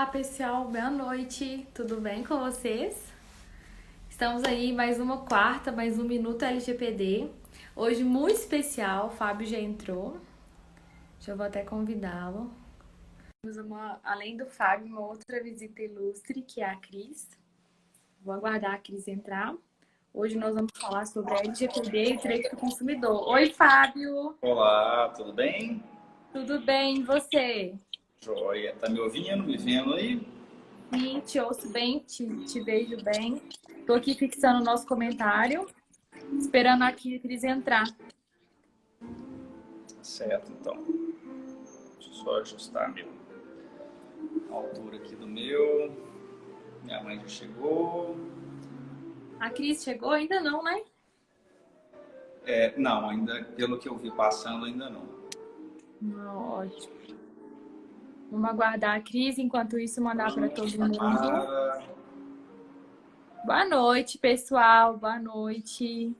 Olá, pessoal, boa noite, tudo bem com vocês? Estamos aí mais uma quarta, mais um Minuto LGPD. Hoje muito especial, o Fábio já entrou. Já vou até convidá-lo. Temos além do Fábio, uma outra visita ilustre, que é a Cris. Vou aguardar a Cris entrar. Hoje nós vamos falar sobre a LGPD e direito do consumidor. Oi, Fábio! Olá, tudo bem? Tudo bem, e você? Joia, tá me ouvindo, me vendo aí? Sim, te ouço bem, te vejo bem. Tô aqui fixando o nosso comentário, esperando aqui a Cris entrar. Certo, então. Deixa eu só ajustar a altura aqui do meu. Minha mãe já chegou. A Cris chegou? Ainda não, né? Não, ainda, pelo que eu vi passando, ainda não. Não, ótimo. Vamos aguardar a Cris, enquanto isso mandar para todo mundo. Boa noite, pessoal. Boa noite.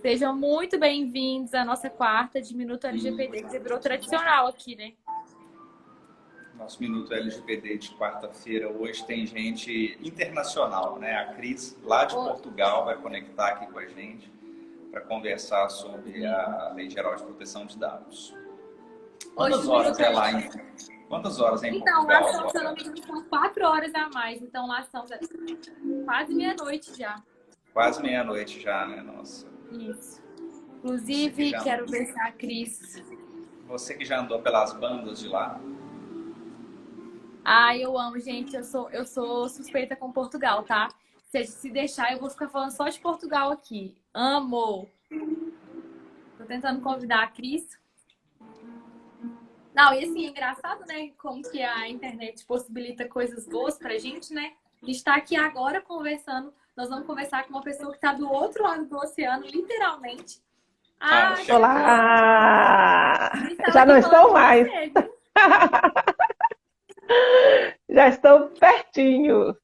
Sejam muito bem-vindos à nossa quarta de Minuto LGPD, que virou tradicional aqui, né? Nosso Minuto LGPD de quarta-feira, hoje tem gente internacional, né? A Cris, lá de Portugal, vai conectar aqui com a gente para conversar sobre a Lei Geral de Proteção de Dados. Quantas horas é lá em Então, Portugal lá são, se eu agora? não me engano, são 4 horas a mais. Então, lá são quase meia-noite já. Quase meia-noite já, né? Nossa. Isso. Inclusive, quero ver se a Cris... Você que já andou pelas bandas de lá? Ai, eu amo, gente. Eu sou suspeita com Portugal, tá? Se deixar, eu vou ficar falando só de Portugal aqui. Amo! Tô tentando convidar a Cris. Não, e assim, é engraçado, né? Como que a internet possibilita coisas boas pra gente, né? A gente tá aqui agora conversando. Nós vamos conversar com uma pessoa que tá do outro lado do oceano, literalmente. Ah, olá! Cris, Já não estou mais. Você, Já estou pertinho.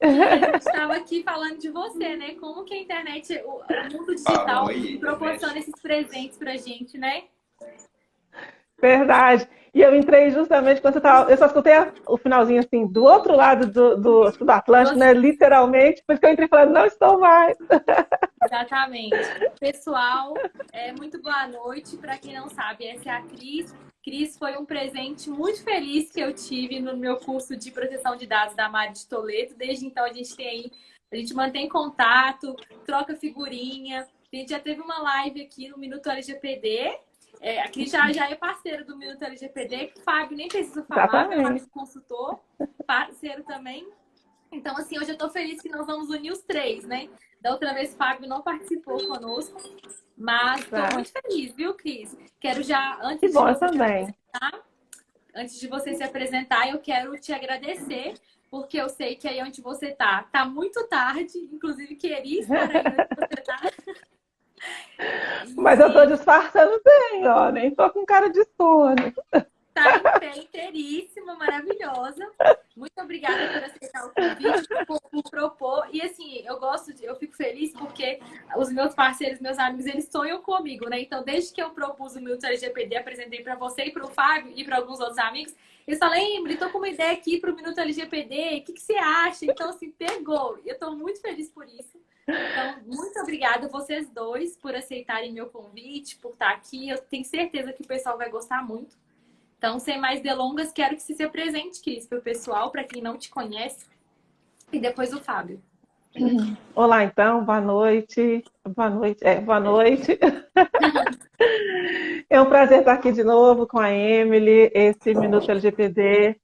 a gente estava aqui falando de você, né? Como que a internet, o mundo digital proporciona esses presentes pra gente, né? Verdade. E eu entrei justamente quando você estava... Eu só escutei o finalzinho assim, do outro lado do Atlântico, né? Literalmente, porque eu entrei falando, não estou mais. Exatamente. Pessoal, muito boa noite. Para quem não sabe, essa é a Cris. Cris foi um presente muito feliz que eu tive no meu curso de proteção de dados da Mari de Toledo. Desde então a gente mantém contato, troca figurinha. A gente já teve uma live aqui no Minuto LGPD. A Cris já é parceira do Minuto LGPD, que o Fábio nem precisa falar, meu amigo consultor, parceiro também. Então, assim, hoje eu tô feliz que nós vamos unir os três, né? Da outra vez o Fábio não participou conosco, mas tô muito feliz, viu, Cris? Quero já, antes de você se apresentar, eu quero te agradecer, porque eu sei que aí onde você tá muito tarde, inclusive queria estar aí onde você tá. Mas eu tô disfarçando bem, ó, nem tô com cara de sono. Tá em pé, inteiríssima, maravilhosa. Muito obrigada por aceitar o convite, por propor. E assim, eu fico feliz porque os meus parceiros, meus amigos, eles sonham comigo, né? Então, desde que eu propus o Minuto LGPD, apresentei para você e para o Fábio e para alguns outros amigos, eles falaram, Emily, tô com uma ideia aqui para o Minuto LGPD, o que você acha? Então, assim, pegou. E eu tô muito feliz por isso. Então, muito obrigada a vocês dois por aceitarem meu convite, por estar aqui. Eu tenho certeza que o pessoal vai gostar muito. Então, sem mais delongas, quero que você se apresente, Cris, para o pessoal, para quem não te conhece, e depois o Fábio. Olá, então, boa noite. Boa noite. Boa noite. É um prazer estar aqui de novo com a Emily. Esse Minuto LGPD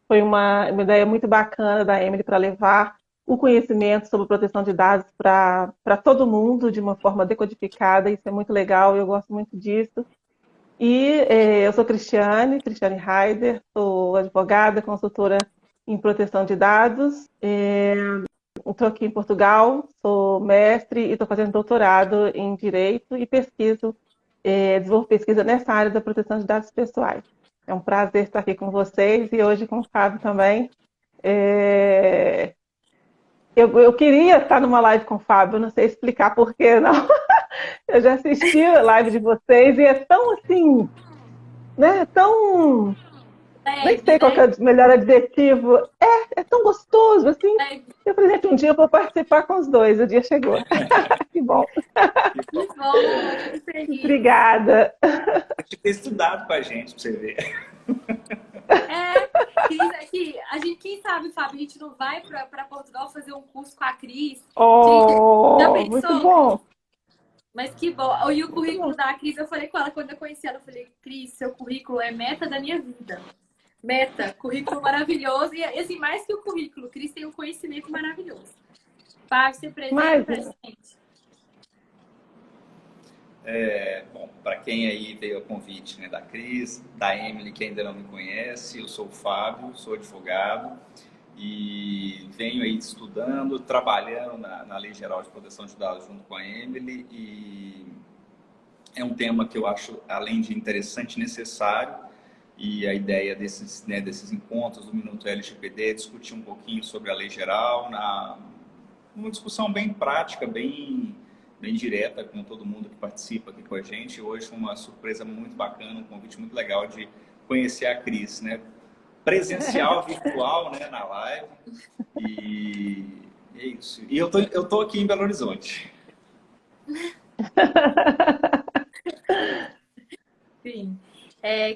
foi uma ideia muito bacana da Emily para levar o conhecimento sobre proteção de dados para todo mundo de uma forma decodificada. Isso é muito legal, eu gosto muito disso. E eu sou Cristiane Heider, sou advogada, consultora em proteção de dados. Estou aqui em Portugal, sou mestre e estou fazendo doutorado em Direito e desenvolvo pesquisa nessa área da proteção de dados pessoais. É um prazer estar aqui com vocês e hoje com o Fábio também. Eu queria estar numa live com o Fábio, não sei explicar por que não. Eu já assisti a live de vocês e é tão assim, né? Tão Nem leve, sei qual que é né? o melhor adjetivo. É tão gostoso, assim. Leve. Eu falei, gente, um dia eu vou participar com os dois. O dia chegou. Que bom. Que Que bom. bom, fico feliz. Obrigada. Tem que ter estudado com a gente, pra você ver. É, Cris, aqui, a gente, quem sabe, Fábio, a gente não vai para Portugal fazer um curso com a Cris. Gente, já Oh, muito pensou, Cris? bom. Mas que bom. E o Muito currículo bom. da Cris, eu falei com ela quando eu conheci ela, eu falei, Cris, seu currículo é meta da minha vida. Meta, currículo maravilhoso. E assim, mais que o currículo, Cris tem um conhecimento maravilhoso. Fábio, você apresenta Mas, pra gente. Bom, para quem aí veio a convite, né, da Cris, da Emily, que ainda não me conhece, eu sou o Fábio, sou advogado e venho aí estudando, trabalhando na Lei Geral de Proteção de Dados junto com a Emily, e é um tema que eu acho, além de interessante, necessário, e a ideia desses, né, desses encontros do Minuto LGPD é discutir um pouquinho sobre a Lei Geral, uma discussão bem prática, bem direta com todo mundo que participa aqui com a gente. Hoje foi uma surpresa muito bacana, um convite muito legal de conhecer a Cris, né? Presencial, virtual, né, na live. E é isso. E eu tô aqui em Belo Horizonte. Sim.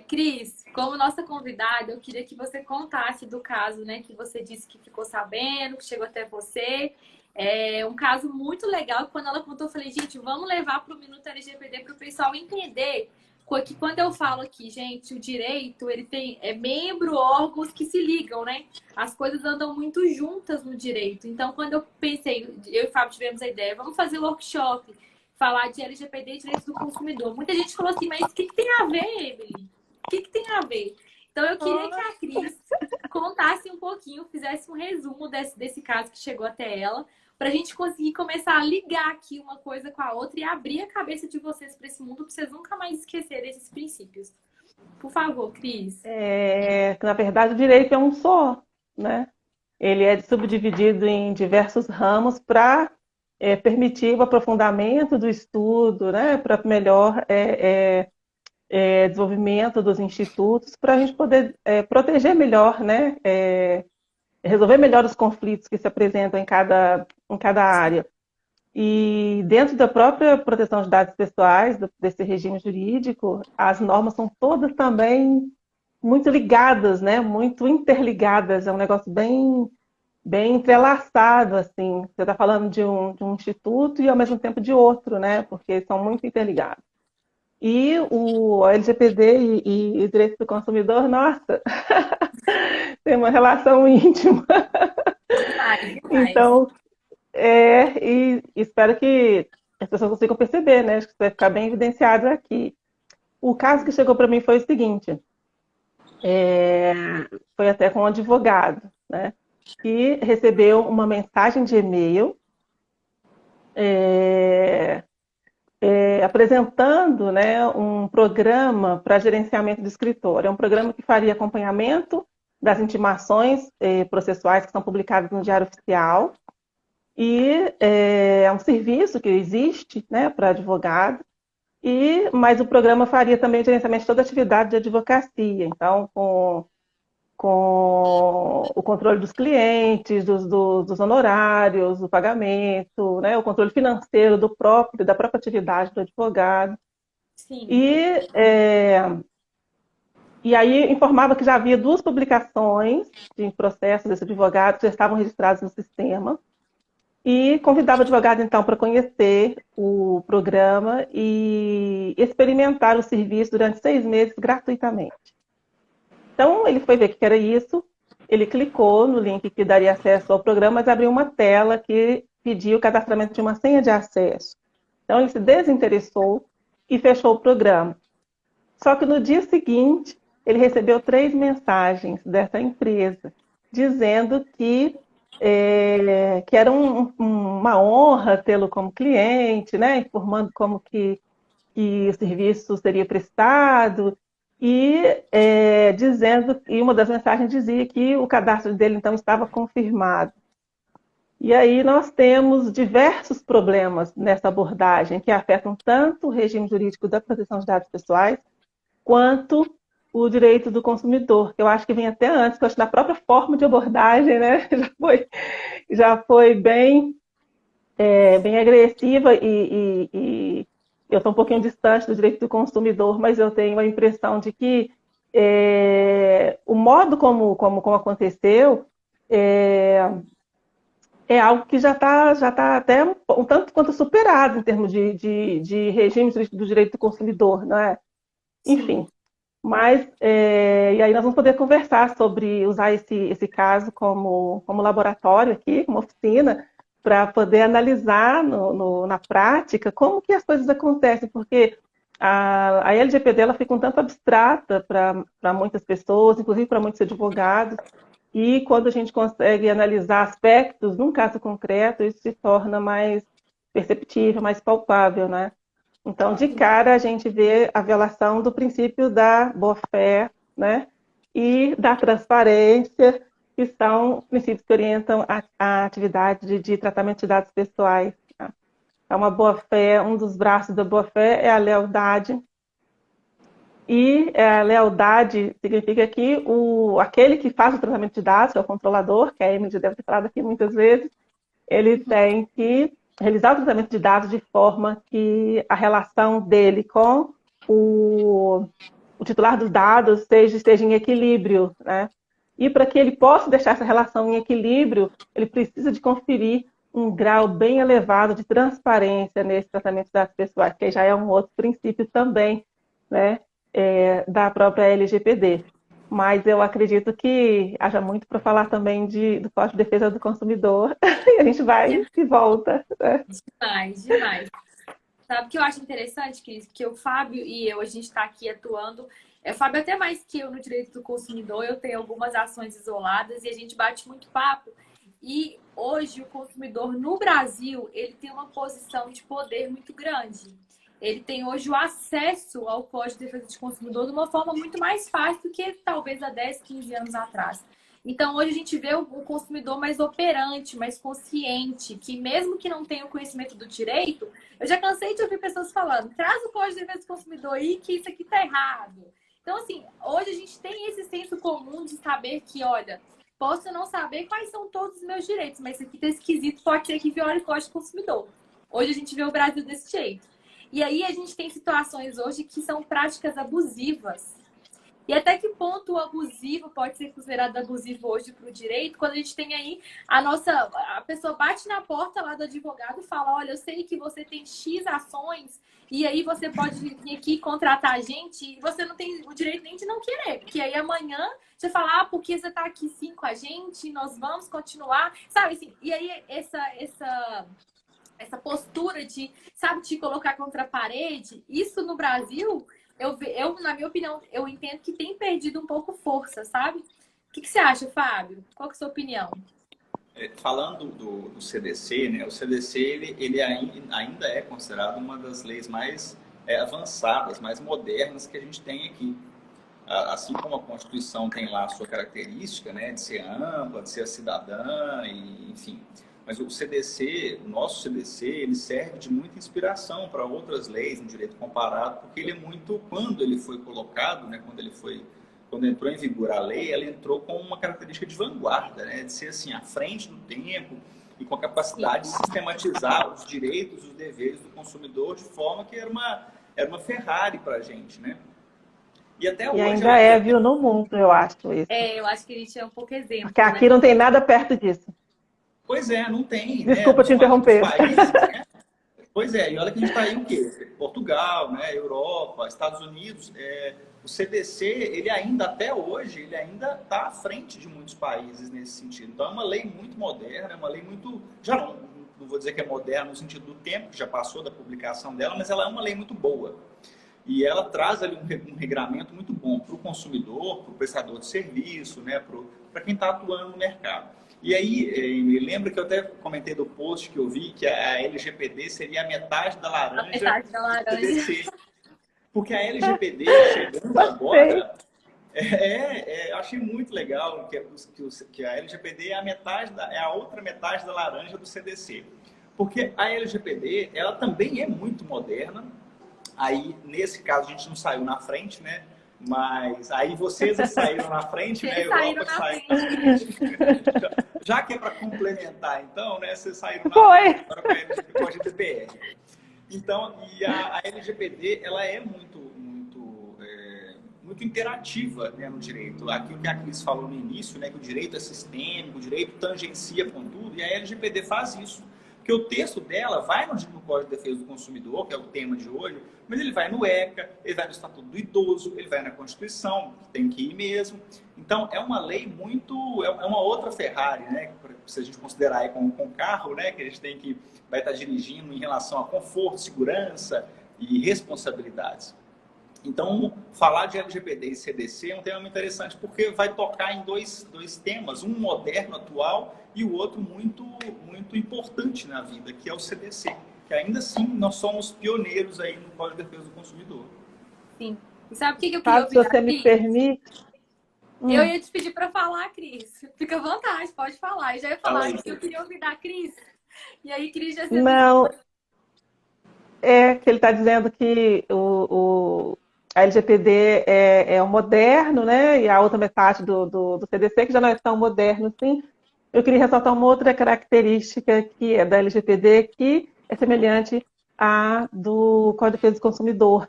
Cris, como nossa convidada, eu queria que você contasse do caso, né, que você disse que ficou sabendo, que chegou até você. É um caso muito legal. Quando ela contou, eu falei, gente, vamos levar para o Minuto LGPD para o pessoal entender que quando eu falo aqui, gente, o direito, ele tem membro, órgãos que se ligam, né? As coisas andam muito juntas no direito. Então, quando eu pensei, eu e o Fábio tivemos a ideia, vamos fazer workshop, falar de LGPD e direitos do consumidor. Muita gente falou assim, mas o que tem a ver, Emily? O que tem a ver? Então, eu queria que a Cris contasse um pouquinho, fizesse um resumo desse caso que chegou até ela, para a gente conseguir começar a ligar aqui uma coisa com a outra e abrir a cabeça de vocês para esse mundo, para vocês nunca mais esquecerem esses princípios. Por favor, Cris. Na verdade, o direito é um só, né? Ele é subdividido em diversos ramos para permitir o aprofundamento do estudo, né? Para melhor desenvolvimento dos institutos, para a gente poder proteger melhor, né? Resolver melhor os conflitos que se apresentam em cada área. E dentro da própria proteção de dados pessoais, desse regime jurídico, as normas são todas também muito ligadas, né? Muito interligadas. É um negócio bem entrelaçado, assim. Você está falando de um instituto e ao mesmo tempo de outro, né? Porque são muito interligados. E o LGPD e o direito do consumidor, nossa, tem uma relação íntima. Demais, demais. Então, e espero que as pessoas consigam perceber, né? Acho que isso vai ficar bem evidenciado aqui. O caso que chegou para mim foi o seguinte, é, foi até com um advogado, né? Que recebeu uma mensagem de e-mail apresentando, né, um programa para gerenciamento do escritório. É um programa que faria acompanhamento das intimações processuais que são publicadas no Diário Oficial. E é um serviço que existe, né, para advogado, mas o programa faria também o gerenciamento de toda a atividade de advocacia. Então, com o controle dos clientes, dos honorários, do pagamento, né, o controle financeiro da própria atividade do advogado. Sim. E aí informava que já havia 2 publicações de processos desse advogado que já estavam registrados no sistema. E convidava o advogado, então, para conhecer o programa e experimentar o serviço durante 6 meses gratuitamente. Então, ele foi ver o que era isso, ele clicou no link que daria acesso ao programa, mas abriu uma tela que pedia o cadastramento de uma senha de acesso. Então, ele se desinteressou e fechou o programa. Só que no dia seguinte, ele recebeu 3 mensagens dessa empresa, dizendo que era uma honra tê-lo como cliente, né? Informando como que o serviço seria prestado e uma das mensagens dizia que o cadastro dele então estava confirmado. E aí nós temos diversos problemas nessa abordagem que afetam tanto o regime jurídico da proteção de dados pessoais quanto o direito do consumidor, que eu acho que vem até antes, que eu acho que na própria forma de abordagem, né, já foi bem agressiva e eu estou um pouquinho distante do direito do consumidor, mas eu tenho a impressão de que o modo como aconteceu é, é algo que já tá até um tanto quanto superado em termos de regime do direito do consumidor, não é? Sim. Enfim, mas, e aí nós vamos poder conversar sobre usar esse caso como laboratório aqui, como oficina, para poder analisar na prática como que as coisas acontecem, porque a LGPD ela fica um tanto abstrata para muitas pessoas, inclusive para muitos advogados, e quando a gente consegue analisar aspectos num caso concreto, isso se torna mais perceptível, mais palpável, né? Então, de cara, a gente vê a violação do princípio da boa-fé, né? E da transparência, que são princípios que orientam a atividade de tratamento de dados pessoais. Tá? Então, a boa-fé, um dos braços da boa-fé é a lealdade. E a lealdade significa que aquele que faz o tratamento de dados, que é o controlador, que a Emily deve ter falado aqui muitas vezes, ele tem que realizar o tratamento de dados de forma que a relação dele com o titular dos dados esteja em equilíbrio, né? E para que ele possa deixar essa relação em equilíbrio, ele precisa de conferir um grau bem elevado de transparência nesse tratamento de dados pessoais, que já é um outro princípio também, né, da própria LGPD. Mas eu acredito que haja muito para falar também do Código de Defesa do Consumidor, e a gente vai e volta. Né? Demais, demais. Sabe o que eu acho interessante, Cris? Porque o Fábio e eu, a gente está aqui atuando. O Fábio, até mais que eu no direito do consumidor, eu tenho algumas ações isoladas e a gente bate muito papo. E hoje o consumidor no Brasil, ele tem uma posição de poder muito grande. Ele tem hoje o acesso ao Código de Defesa do Consumidor de uma forma muito mais fácil do que talvez há 10, 15 anos atrás. Então, hoje a gente vê o consumidor mais operante, mais consciente, que mesmo que não tenha o conhecimento do direito, eu já cansei de ouvir pessoas falando, traz o Código de Defesa do Consumidor aí, que isso aqui tá errado. Então, assim, hoje a gente tem esse senso comum de saber que, olha, posso não saber quais são todos os meus direitos, mas isso aqui tá esquisito, pode ser que viole o Código do Consumidor. Hoje a gente vê o Brasil desse jeito. E aí a gente tem situações hoje que são práticas abusivas. E até que ponto o abusivo pode ser considerado abusivo hoje para o direito, quando a gente tem aí a pessoa bate na porta lá do advogado e fala, olha, eu sei que você tem X ações e aí você pode vir aqui contratar a gente e você não tem o direito nem de não querer, porque aí amanhã você fala, porque você está aqui sim com a gente, nós vamos continuar, sabe assim, e aí essa postura de, sabe, te colocar contra a parede, isso no Brasil, na minha opinião, eu entendo que tem perdido um pouco força, sabe? O que você acha, Fábio? Qual que é a sua opinião? Falando do CDC, né? O CDC ele ainda é considerado uma das leis mais avançadas, mais modernas que a gente tem aqui. Assim como a Constituição tem lá a sua característica, né, de ser ampla, de ser cidadã, e, enfim. Mas o CDC, o nosso CDC, ele serve de muita inspiração para outras leis no direito comparado, porque ele é muito, quando ele foi colocado, né, quando entrou em vigor a lei, ela entrou com uma característica de vanguarda, né, de ser assim, à frente do tempo e com a capacidade de sistematizar os direitos e os deveres do consumidor de forma que era uma Ferrari para a gente, né? E até hoje ainda viu, no mundo, eu acho isso. Eu acho que a gente é um pouco exemplo. Porque aqui não tem nada perto disso. Pois é, não tem. Desculpa te interromper. Países, né? Pois é, e olha que a gente está aí o quê? Portugal, né? Europa, Estados Unidos. O CDC, ele ainda, até hoje, ele ainda está à frente de muitos países nesse sentido. Então é uma lei muito moderna, é uma lei muito... Já não vou dizer que é moderna no sentido do tempo, que já passou da publicação dela, mas ela é uma lei muito boa. E ela traz ali um regramento muito bom para o consumidor, para o prestador de serviço, né? Para quem está atuando no mercado. E aí, me lembra que eu até comentei do post que eu vi que a LGPD seria a metade da laranja. A metade da laranja. Porque a LGPD, chegando agora, eu achei muito legal que a LGPD é a outra metade da laranja do CDC. Porque a LGPD, ela também é muito moderna. Aí, nesse caso, a gente não saiu na frente, né? Mas aí vocês saíram na frente, né? A Vocês saíram Europa na saiu. frente. Já que é para complementar, então, né? Vocês saíram na Foi. frente agora com a GDPR. Então, e a LGPD, ela é muito interativa, né, no direito. Aquilo que a Cris falou no início, né, que o direito é sistêmico, o direito tangencia com tudo, e a LGPD faz isso. Porque o texto dela vai no Código de Defesa do Consumidor, que é o tema de hoje, mas ele vai no ECA, ele vai no Estatuto do Idoso, ele vai na Constituição, que tem que ir mesmo. Então, é uma lei muito... É uma outra Ferrari, né? Se a gente considerar aí com carro, né? Que a gente vai estar dirigindo em relação a conforto, segurança e responsabilidades. Então, falar de LGPD e CDC é um tema muito interessante, porque vai tocar em dois temas, um moderno, atual, e o outro muito importante na vida, que é o CDC. Que ainda assim, nós somos pioneiros aí no Código de Defesa do Consumidor. Sim. E sabe o que eu queria ouvir? Se você me permite... Eu ia te pedir para falar, Cris. Fica à vontade, pode falar. Eu já ia falar que eu queria ouvir da Cris. E aí, Cris já se... Não, é que ele está dizendo que a LGPD é o moderno, né? E a outra metade do CDC, que já não é tão moderno assim. Eu queria ressaltar uma outra característica que é da LGPD, que é semelhante à do Código de Defesa do Consumidor,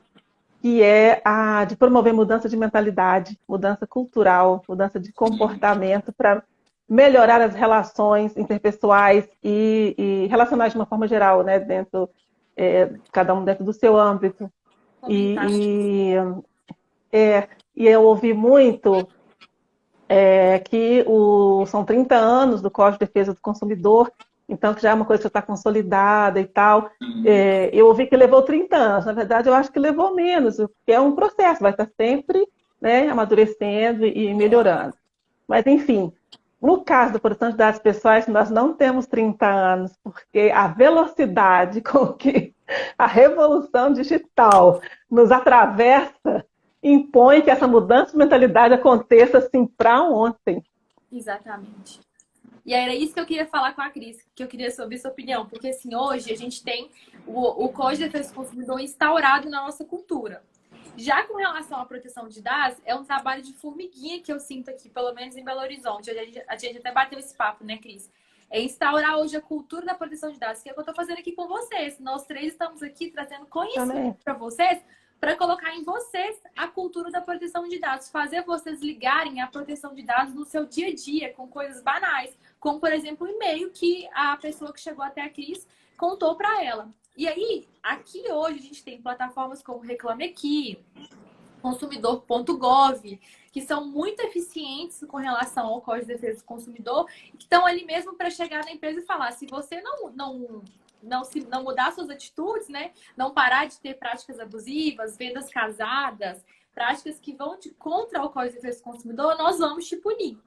que é a de promover mudança de mentalidade, mudança cultural, mudança de comportamento para melhorar as relações interpessoais e relacionais de uma forma geral, né? Cada um dentro do seu âmbito. E eu ouvi muito que são 30 anos do Código de Defesa do Consumidor, então que já é uma coisa que está consolidada e tal. Eu ouvi que levou 30 anos, na verdade eu acho que levou menos, porque é um processo, vai estar sempre, né, amadurecendo e melhorando. Mas enfim, no caso da proteção de dados pessoais, nós não temos 30 anos, porque a velocidade com que a revolução digital nos atravessa impõe que essa mudança de mentalidade aconteça assim para ontem. Exatamente. E era isso que eu queria falar com a Cris, que eu queria saber sua opinião, porque assim, hoje a gente tem o Código de Defesa do Consumidor instaurado na nossa cultura. Já com relação à proteção de dados, é um trabalho de formiguinha que eu sinto aqui, pelo menos em Belo Horizonte. A gente até bateu esse papo, né, Cris? É instaurar hoje a cultura da proteção de dados, que é o que eu estou fazendo aqui com vocês. Nós três estamos aqui trazendo conhecimento para vocês, para colocar em vocês a cultura da proteção de dados, fazer vocês ligarem a proteção de dados no seu dia a dia, com coisas banais, como, por exemplo, o e-mail que a pessoa que chegou até a Cris contou para ela. E aí, aqui hoje a gente tem plataformas como Reclame Aqui, consumidor.gov, que são muito eficientes com relação ao Código de Defesa do Consumidor, que estão ali mesmo para chegar na empresa e falar, se você não mudar suas atitudes, né? Não parar de ter práticas abusivas, vendas casadas, práticas que vão contra o Código de Defesa do Consumidor, nós vamos te punir.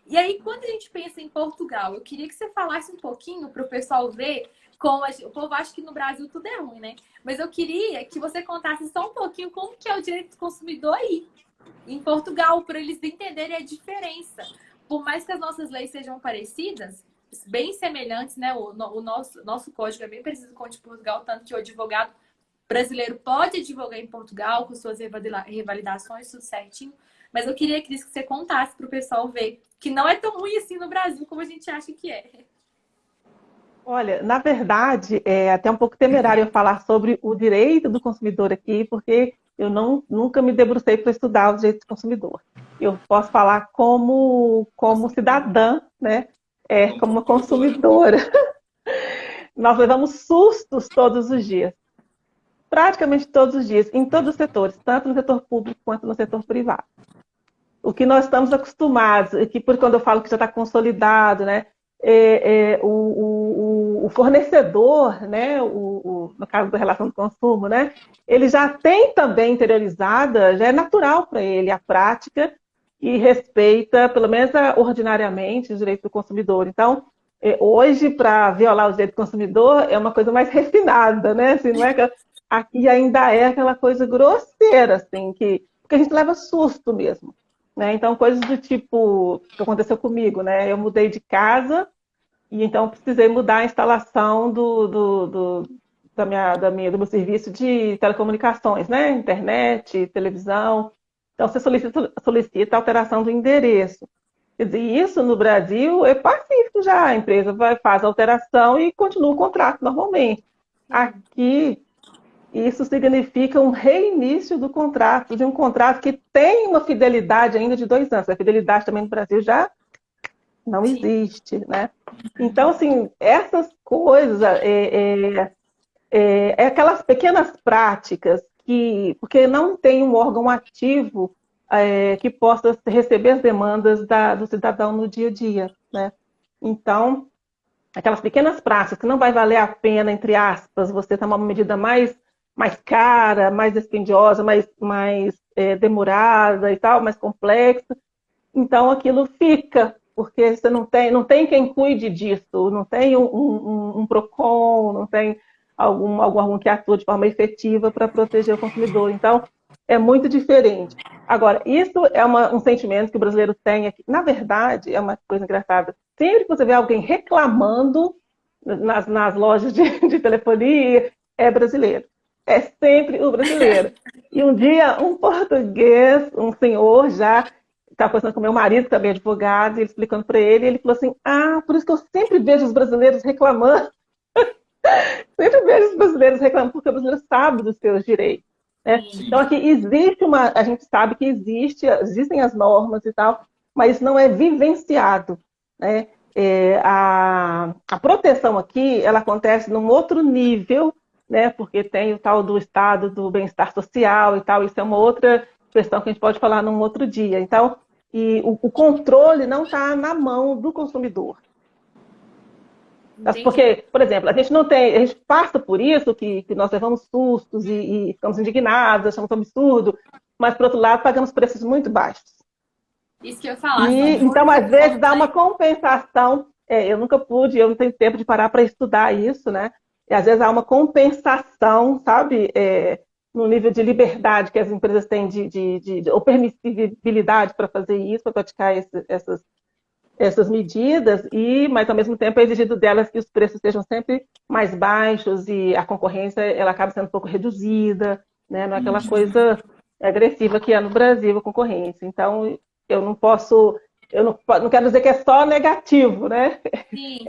E aí, quando a gente pensa em Portugal, eu queria que você falasse um pouquinho para o pessoal ver como o povo acha que no Brasil tudo é ruim, né? Mas eu queria que você contasse só um pouquinho como que é o direito do consumidor aí, em Portugal, para eles entenderem a diferença. Por mais que as nossas leis sejam parecidas, bem semelhantes, né? O nosso código é bem parecido com o de Portugal, tanto que o advogado brasileiro pode advogar em Portugal com suas revalidações, tudo certinho. Mas eu queria, Cris, que você contasse para o pessoal ver que não é tão ruim assim no Brasil como a gente acha que é. Olha, na verdade, é até um pouco temerário eu falar sobre o direito do consumidor aqui, porque eu nunca me debrucei para estudar o direito do consumidor. Eu posso falar como cidadã, né? Como uma consumidora. Nós levamos sustos todos os dias. Praticamente todos os dias, em todos os setores, tanto no setor público quanto no setor privado. O que nós estamos acostumados, que por quando eu falo que já está consolidado, né? O fornecedor, né, no caso da relação do consumo, né, ele já tem também interiorizada, já é natural para ele a prática e respeita, pelo menos ordinariamente, o direito do consumidor. Então, hoje, para violar o direito do consumidor, é uma coisa mais refinada, né? Assim, não é que aqui ainda é aquela coisa grosseira, assim, porque a gente leva susto mesmo. Né? Então, coisas do tipo que aconteceu comigo, né? Eu mudei de casa e então precisei mudar a instalação do meu serviço de telecomunicações, né? Internet, televisão. Então, você solicita a alteração do endereço. Quer dizer, isso no Brasil é pacífico já. A empresa faz a alteração e continua o contrato normalmente. Aqui, isso significa um reinício do contrato, de um contrato que tem uma fidelidade ainda de 2 anos. A fidelidade também no Brasil já não existe, né? Então, assim, essas coisas, aquelas pequenas práticas porque não tem um órgão ativo que possa receber as demandas do cidadão no dia a dia, né? Então, aquelas pequenas práticas que não vai valer a pena, entre aspas, você tomar uma medida mais cara, mais dispendiosa, mais demorada e tal, mais complexa, então aquilo fica, porque você não tem quem cuide disso, não tem um PROCON, não tem algum que atua de forma efetiva para proteger o consumidor. Então, é muito diferente. Agora, isso é um sentimento que o brasileiro tem aqui. Na verdade, é uma coisa engraçada. Sempre que você vê alguém reclamando nas lojas de telefonia, é brasileiro. É sempre o brasileiro. E um dia, um português, um senhor já estava conversando com meu marido, que também é advogado, e ele explicando para ele falou assim, por isso que eu sempre vejo os brasileiros reclamando. Sempre vejo os brasileiros reclamando, porque o brasileiro sabe dos seus direitos. Né? Então, aqui existe a gente sabe que existem as normas e tal, mas isso não é vivenciado. Né? A proteção aqui, ela acontece num outro nível, né? Porque tem o tal do estado do bem-estar social e tal, isso é uma outra questão que a gente pode falar num outro dia. Então, o controle não está na mão do consumidor. Entendi. Porque, por exemplo, a gente passa por isso, que nós levamos sustos e ficamos indignados, achamos um absurdo, mas, por outro lado, pagamos preços muito baixos. Isso que eu ia falar. Então, às vezes, dá uma compensação. Eu nunca pude, eu não tenho tempo de parar para estudar isso, né? E, às vezes, há uma compensação, sabe? No nível de liberdade que as empresas têm ou permissibilidade para fazer isso, para praticar essas medidas, mas ao mesmo tempo é exigido delas que os preços sejam sempre mais baixos e a concorrência ela acaba sendo um pouco reduzida, né? Não é aquela coisa agressiva que é no Brasil a concorrência. Então, eu não quero dizer que é só negativo, né? Sim.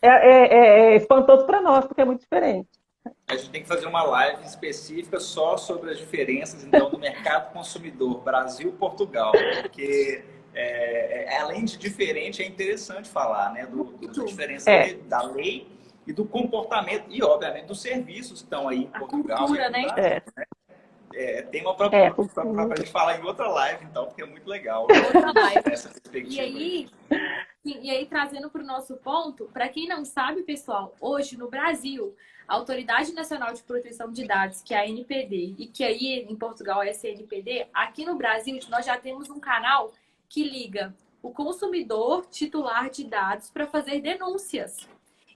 É espantoso para nós, porque é muito diferente. A gente tem que fazer uma live específica só sobre as diferenças, então, do mercado consumidor Brasil-Portugal, porque além de diferente, é interessante falar, né, da diferença da lei e do comportamento e, obviamente, dos serviços que estão aí em Portugal. Cultura, né? Tem uma para a gente falar em outra live, então, porque é muito legal. Outra live. Essa perspectiva. E aí, trazendo para o nosso ponto, para quem não sabe, pessoal, hoje no Brasil, a Autoridade Nacional de Proteção de Dados, que é a ANPD, e que aí em Portugal é a CNPD, aqui no Brasil nós já temos um canal que liga o consumidor titular de dados para fazer denúncias.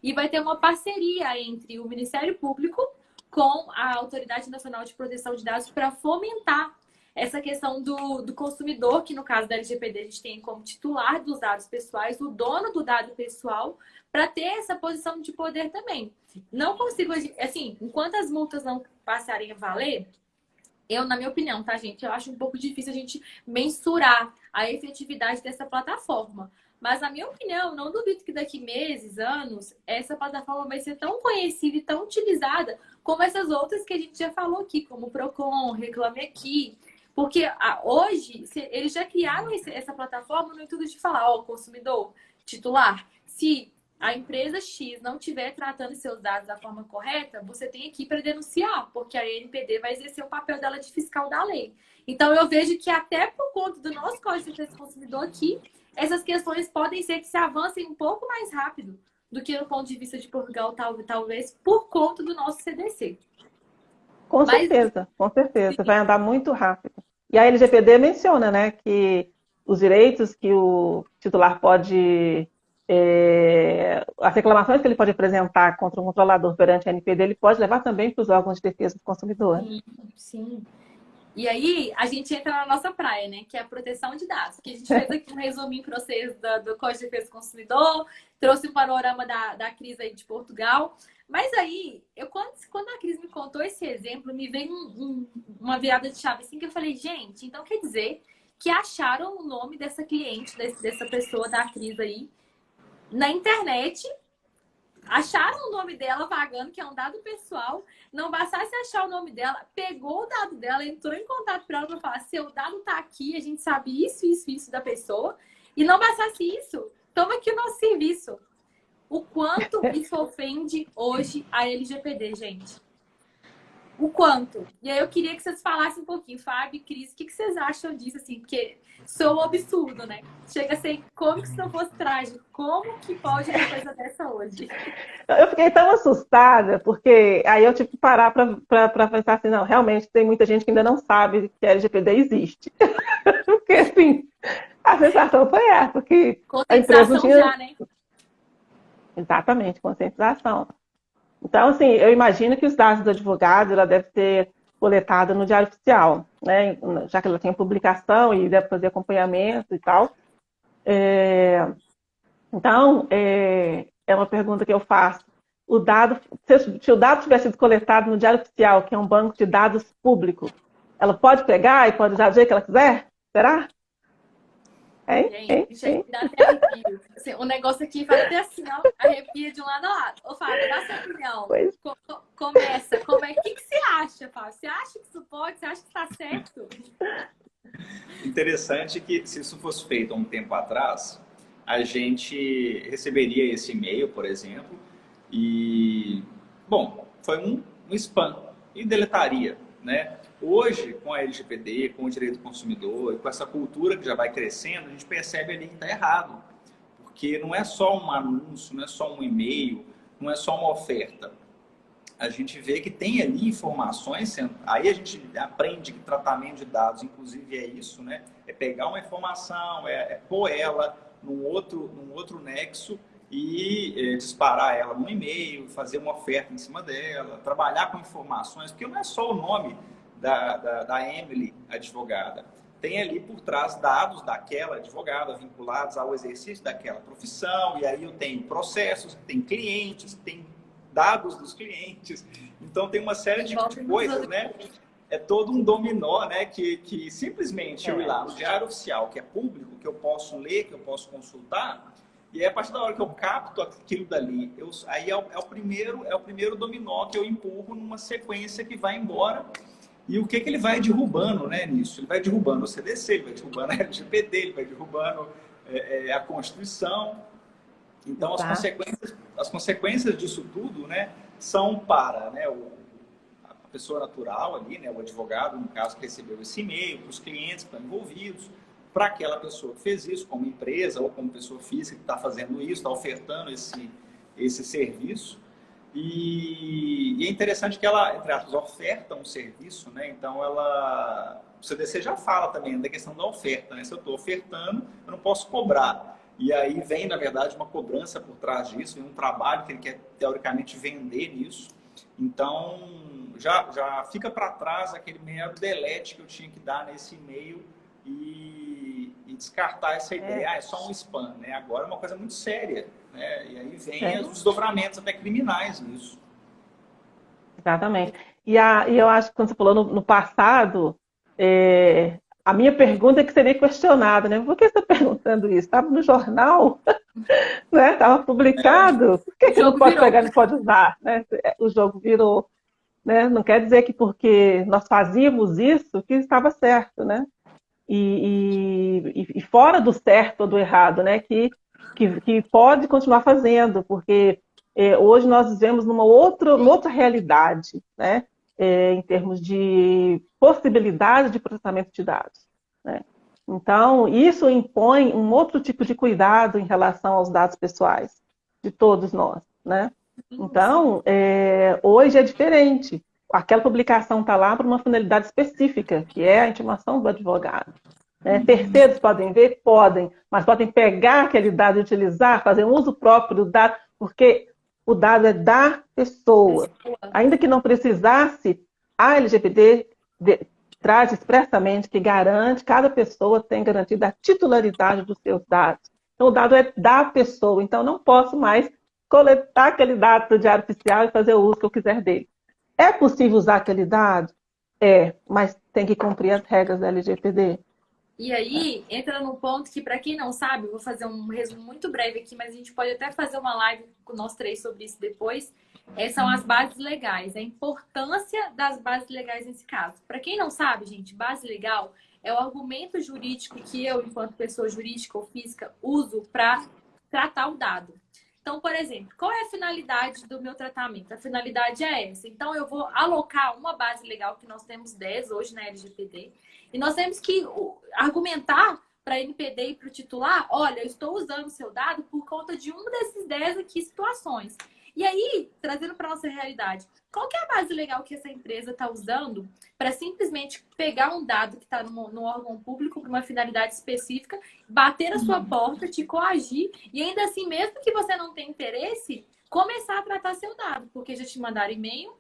E vai ter uma parceria entre o Ministério Público com a Autoridade Nacional de Proteção de Dados para fomentar essa questão do consumidor, que no caso da LGPD a gente tem como titular dos dados pessoais, o dono do dado pessoal, para ter essa posição de poder também. Não consigo, assim, enquanto as multas não passarem a valer, na minha opinião, tá, gente? Eu acho um pouco difícil a gente mensurar a efetividade dessa plataforma. Mas, na minha opinião, não duvido que daqui meses, anos, essa plataforma vai ser tão conhecida e tão utilizada como essas outras que a gente já falou aqui, como o PROCON, Reclame Aqui. Porque hoje, eles já criaram essa plataforma no intuito de falar, consumidor titular, se a empresa X não estiver tratando seus dados da forma correta, você tem aqui para denunciar, porque a ANPD vai exercer o papel dela de fiscal da lei. Então, eu vejo que até por conta do nosso Código de Defesa do Consumidor aqui, essas questões podem ser que se avancem um pouco mais rápido do que no ponto de vista de Portugal, talvez, por conta do nosso CDC. Com certeza. Vai andar muito rápido. E a LGPD menciona, né, que os direitos que o titular pode... as reclamações que ele pode apresentar contra o controlador perante a NPD, ele pode levar também para os órgãos de defesa do consumidor. Sim. E aí, a gente entra na nossa praia, né? Que é a proteção de dados. Que a gente fez aqui um resuminho para vocês do Código de Defesa do Consumidor, trouxe um panorama da crise aí de Portugal. Mas aí, quando a Cris me contou esse exemplo, me veio uma virada de chave assim, que eu falei, gente, então quer dizer que acharam o nome dessa cliente, dessa pessoa da Cris aí, na internet, acharam o nome dela vagando, que é um dado pessoal, não bastasse achar o nome dela, pegou o dado dela, entrou em contato para ela para falar, seu dado tá aqui, a gente sabe isso da pessoa, e não bastasse isso, toma aqui o nosso serviço. O quanto isso ofende hoje a LGPD, gente. O quanto. E aí eu queria que vocês falassem um pouquinho, Fábio e Cris, o que vocês acham disso, assim? Porque sou um absurdo, né? Chega a ser cômico se não fosse trágico. Como que pode uma coisa dessa hoje? Eu fiquei tão assustada, porque aí eu tive que parar para pensar assim, não, realmente tem muita gente que ainda não sabe que a LGPD existe. Porque, assim, a sensação foi essa, que a empresa não tinha... já, né? Exatamente, conscientização. Então, assim, eu imagino que os dados do advogado, ela deve ser coletada no Diário Oficial, né? Já que ela tem publicação e deve fazer acompanhamento e tal. Então, é uma pergunta que eu faço. Se o dado tivesse sido coletado no Diário Oficial, que é um banco de dados público, ela pode pegar e pode usar do jeito que ela quiser? Será? Gente, dá até arrepio. Assim, o negócio aqui vai até assim, ó, arrepia de um lado ao lado. Ô, Fábio, dá sua opinião. Pois. Começa. O que você acha, Fábio? Você acha que isso pode? Você acha que está certo? Interessante que, se isso fosse feito há um tempo atrás, a gente receberia esse e-mail, por exemplo, e, bom, foi um spam e deletaria, né? Hoje, com a LGPD, com o direito do consumidor e com essa cultura que já vai crescendo, a gente percebe ali que está errado. Porque não é só um anúncio, não é só um e-mail, não é só uma oferta. A gente vê que tem ali informações, aí a gente aprende que tratamento de dados, inclusive, é isso, né? É pegar uma informação, pôr ela num outro nexo e disparar ela no e-mail, fazer uma oferta em cima dela, trabalhar com informações, porque não é só o nome da Emily, advogada. Tem ali por trás dados daquela advogada vinculados ao exercício daquela profissão, e aí eu tenho processos, tem clientes, tem dados dos clientes, então tem uma série de coisas, né? É todo um dominó, né? Que simplesmente eu ir lá no Diário Oficial, que é público, que eu posso ler, que eu posso consultar, e aí, a partir da hora que eu capto aquilo dali, aí é o primeiro dominó que eu empurro numa sequência que vai embora. E o que ele vai derrubando, né, nisso? Ele vai derrubando o CDC, ele vai derrubando a LGPD, ele vai derrubando a Constituição. Então, as consequências disso tudo, né, são para, né, a pessoa natural ali, né, o advogado, no caso, que recebeu esse e-mail, para os clientes que estão envolvidos, para aquela pessoa que fez isso, como empresa ou como pessoa física que está fazendo isso, está ofertando esse serviço. E é interessante que ela, entre aspas, oferta um serviço, né? Então, o CDC já fala também da questão da oferta, né? Se eu estou ofertando, eu não posso cobrar. E aí vem, na verdade, uma cobrança por trás disso, vem um trabalho que ele quer, teoricamente, vender nisso. Então, já fica para trás aquele mero delete que eu tinha que dar nesse e-mail e descartar essa ideia, é só um spam, né? Agora é uma coisa muito séria, né? E aí vem os desdobramentos até criminais nisso. Exatamente. E eu acho que quando você falou no passado, a minha pergunta é que seria questionada, né? Por que você está perguntando isso? Estava no jornal, né? Estava publicado. Por que não pode pegar, não pode usar? Né? O jogo virou. Né? Não quer dizer que porque nós fazíamos isso, que estava certo, né? E fora do certo ou do errado, né? Que pode continuar fazendo, porque hoje nós vivemos numa outra realidade, né? Em termos de possibilidade de processamento de dados, né? Então, isso impõe um outro tipo de cuidado em relação aos dados pessoais de todos nós, né? Então, hoje é diferente. Aquela publicação está lá para uma finalidade específica, que é a intimação do advogado. Terceiros podem ver? Podem, mas podem pegar aquele dado e utilizar, fazer um uso próprio do dado, porque o dado é da pessoa. Ainda que não precisasse, a LGPD traz expressamente que garante, cada pessoa tem garantida a titularidade dos seus dados. Então, o dado é da pessoa, então não posso mais coletar aquele dado do Diário Oficial e fazer o uso que eu quiser dele. É possível usar aquele dado? É, mas tem que cumprir as regras da LGPD. E aí, entra num ponto que, para quem não sabe, eu vou fazer um resumo muito breve aqui, mas a gente pode até fazer uma live com nós três sobre isso depois. São as bases legais, a importância das bases legais nesse caso. Para quem não sabe, gente, base legal é o argumento jurídico que eu, enquanto pessoa jurídica ou física, uso para tratar o dado. Então, por exemplo, qual é a finalidade do meu tratamento? A finalidade é essa. Então, eu vou alocar uma base legal, que nós temos 10 hoje na LGPD, e nós temos que argumentar para a NPD e para o titular, olha, eu estou usando o seu dado por conta de um desses 10 aqui situações. E aí, trazendo para a nossa realidade, qual que é a base legal que essa empresa está usando para simplesmente pegar um dado que está no órgão público para uma finalidade específica, bater a sua porta, te coagir e ainda assim, mesmo que você não tenha interesse, começar a tratar seu dado, porque já te mandaram e-mail,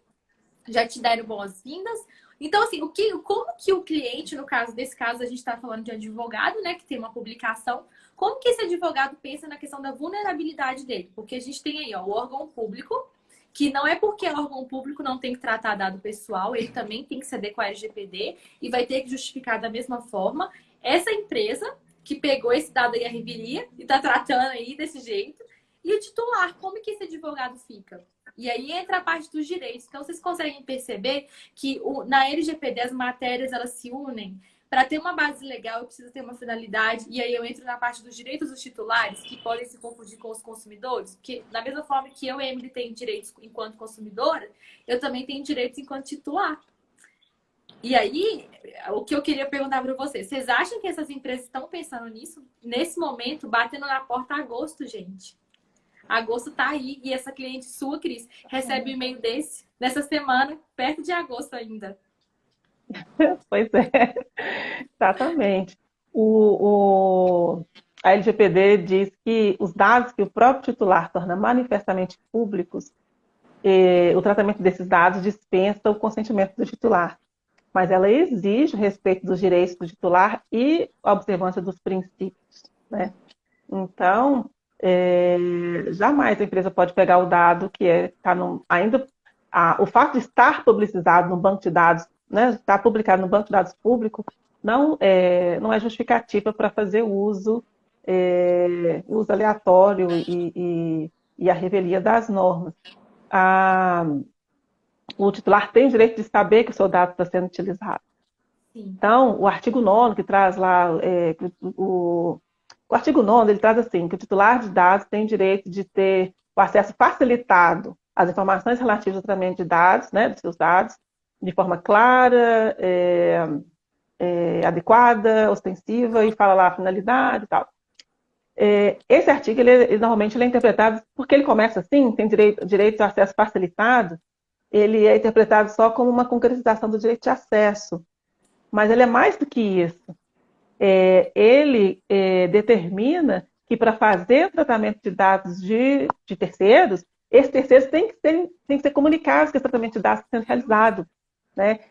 já te deram boas-vindas. Então, assim, como que o cliente, desse caso, a gente está falando de advogado, né, que tem uma publicação, como que esse advogado pensa na questão da vulnerabilidade dele? Porque a gente tem aí, ó, o órgão público, que não é porque o órgão público não tem que tratar dado pessoal, ele também tem que se adequar à LGPD e vai ter que justificar da mesma forma. Essa empresa que pegou esse dado aí, a revelia, e está tratando aí desse jeito, e o titular, como que esse advogado fica? E aí entra a parte dos direitos. Então, vocês conseguem perceber que na LGPD as matérias elas se unem. Para ter uma base legal, eu preciso ter uma finalidade. E aí eu entro na parte dos direitos dos titulares, que podem se confundir com os consumidores. Porque da mesma forma que eu, Emily, tenho direitos enquanto consumidora, eu também tenho direitos enquanto titular. E aí, o que eu queria perguntar para vocês. Vocês acham que essas empresas estão pensando nisso? Nesse momento, batendo na porta a agosto, gente. Agosto tá aí e essa cliente sua, Cris, recebe um e-mail desse nessa semana, perto de agosto ainda. Pois é, exatamente. A LGPD diz que os dados que o próprio titular torna manifestamente públicos, o tratamento desses dados dispensa o consentimento do titular. Mas ela exige o respeito dos direitos do titular e a observância dos princípios, né? Então, jamais a empresa pode pegar o dado que está ainda... o fato de estar publicizado no banco de dados, né, estar publicado no banco de dados público, não é justificativa para fazer uso aleatório e a revelia das normas. O titular tem o direito de saber que o seu dado está sendo utilizado. Sim. Então, o artigo 9º que traz lá... O artigo 9º, ele traz assim, que o titular de dados tem o direito de ter o acesso facilitado às informações relativas ao tratamento de dados, né, dos seus dados, de forma clara, adequada, ostensiva, e fala lá a finalidade e tal. Esse artigo, normalmente, ele é interpretado, porque ele começa assim, tem direito ao acesso facilitado, ele é interpretado só como uma concretização do direito de acesso. Mas ele é mais do que isso. Ele determina que para fazer o tratamento de dados de terceiros, esses terceiros têm que ser comunicados que esse tratamento de dados está sendo realizado, né?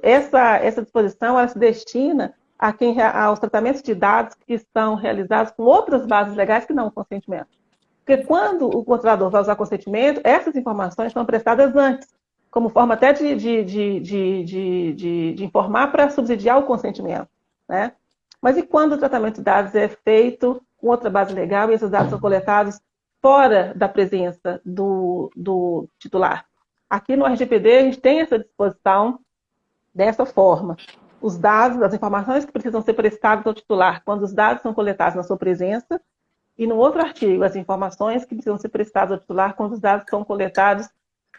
Essa disposição ela se destina aos tratamentos de dados que estão realizados com outras bases legais que não o consentimento. Porque quando o controlador vai usar consentimento, essas informações são prestadas antes, como forma até de informar para subsidiar o consentimento, né? Mas e quando o tratamento de dados é feito com outra base legal e esses dados são coletados fora da presença do titular? Aqui no RGPD a gente tem essa disposição dessa forma. Os dados, as informações que precisam ser prestadas ao titular quando os dados são coletados na sua presença, e no outro artigo, as informações que precisam ser prestadas ao titular quando os dados são coletados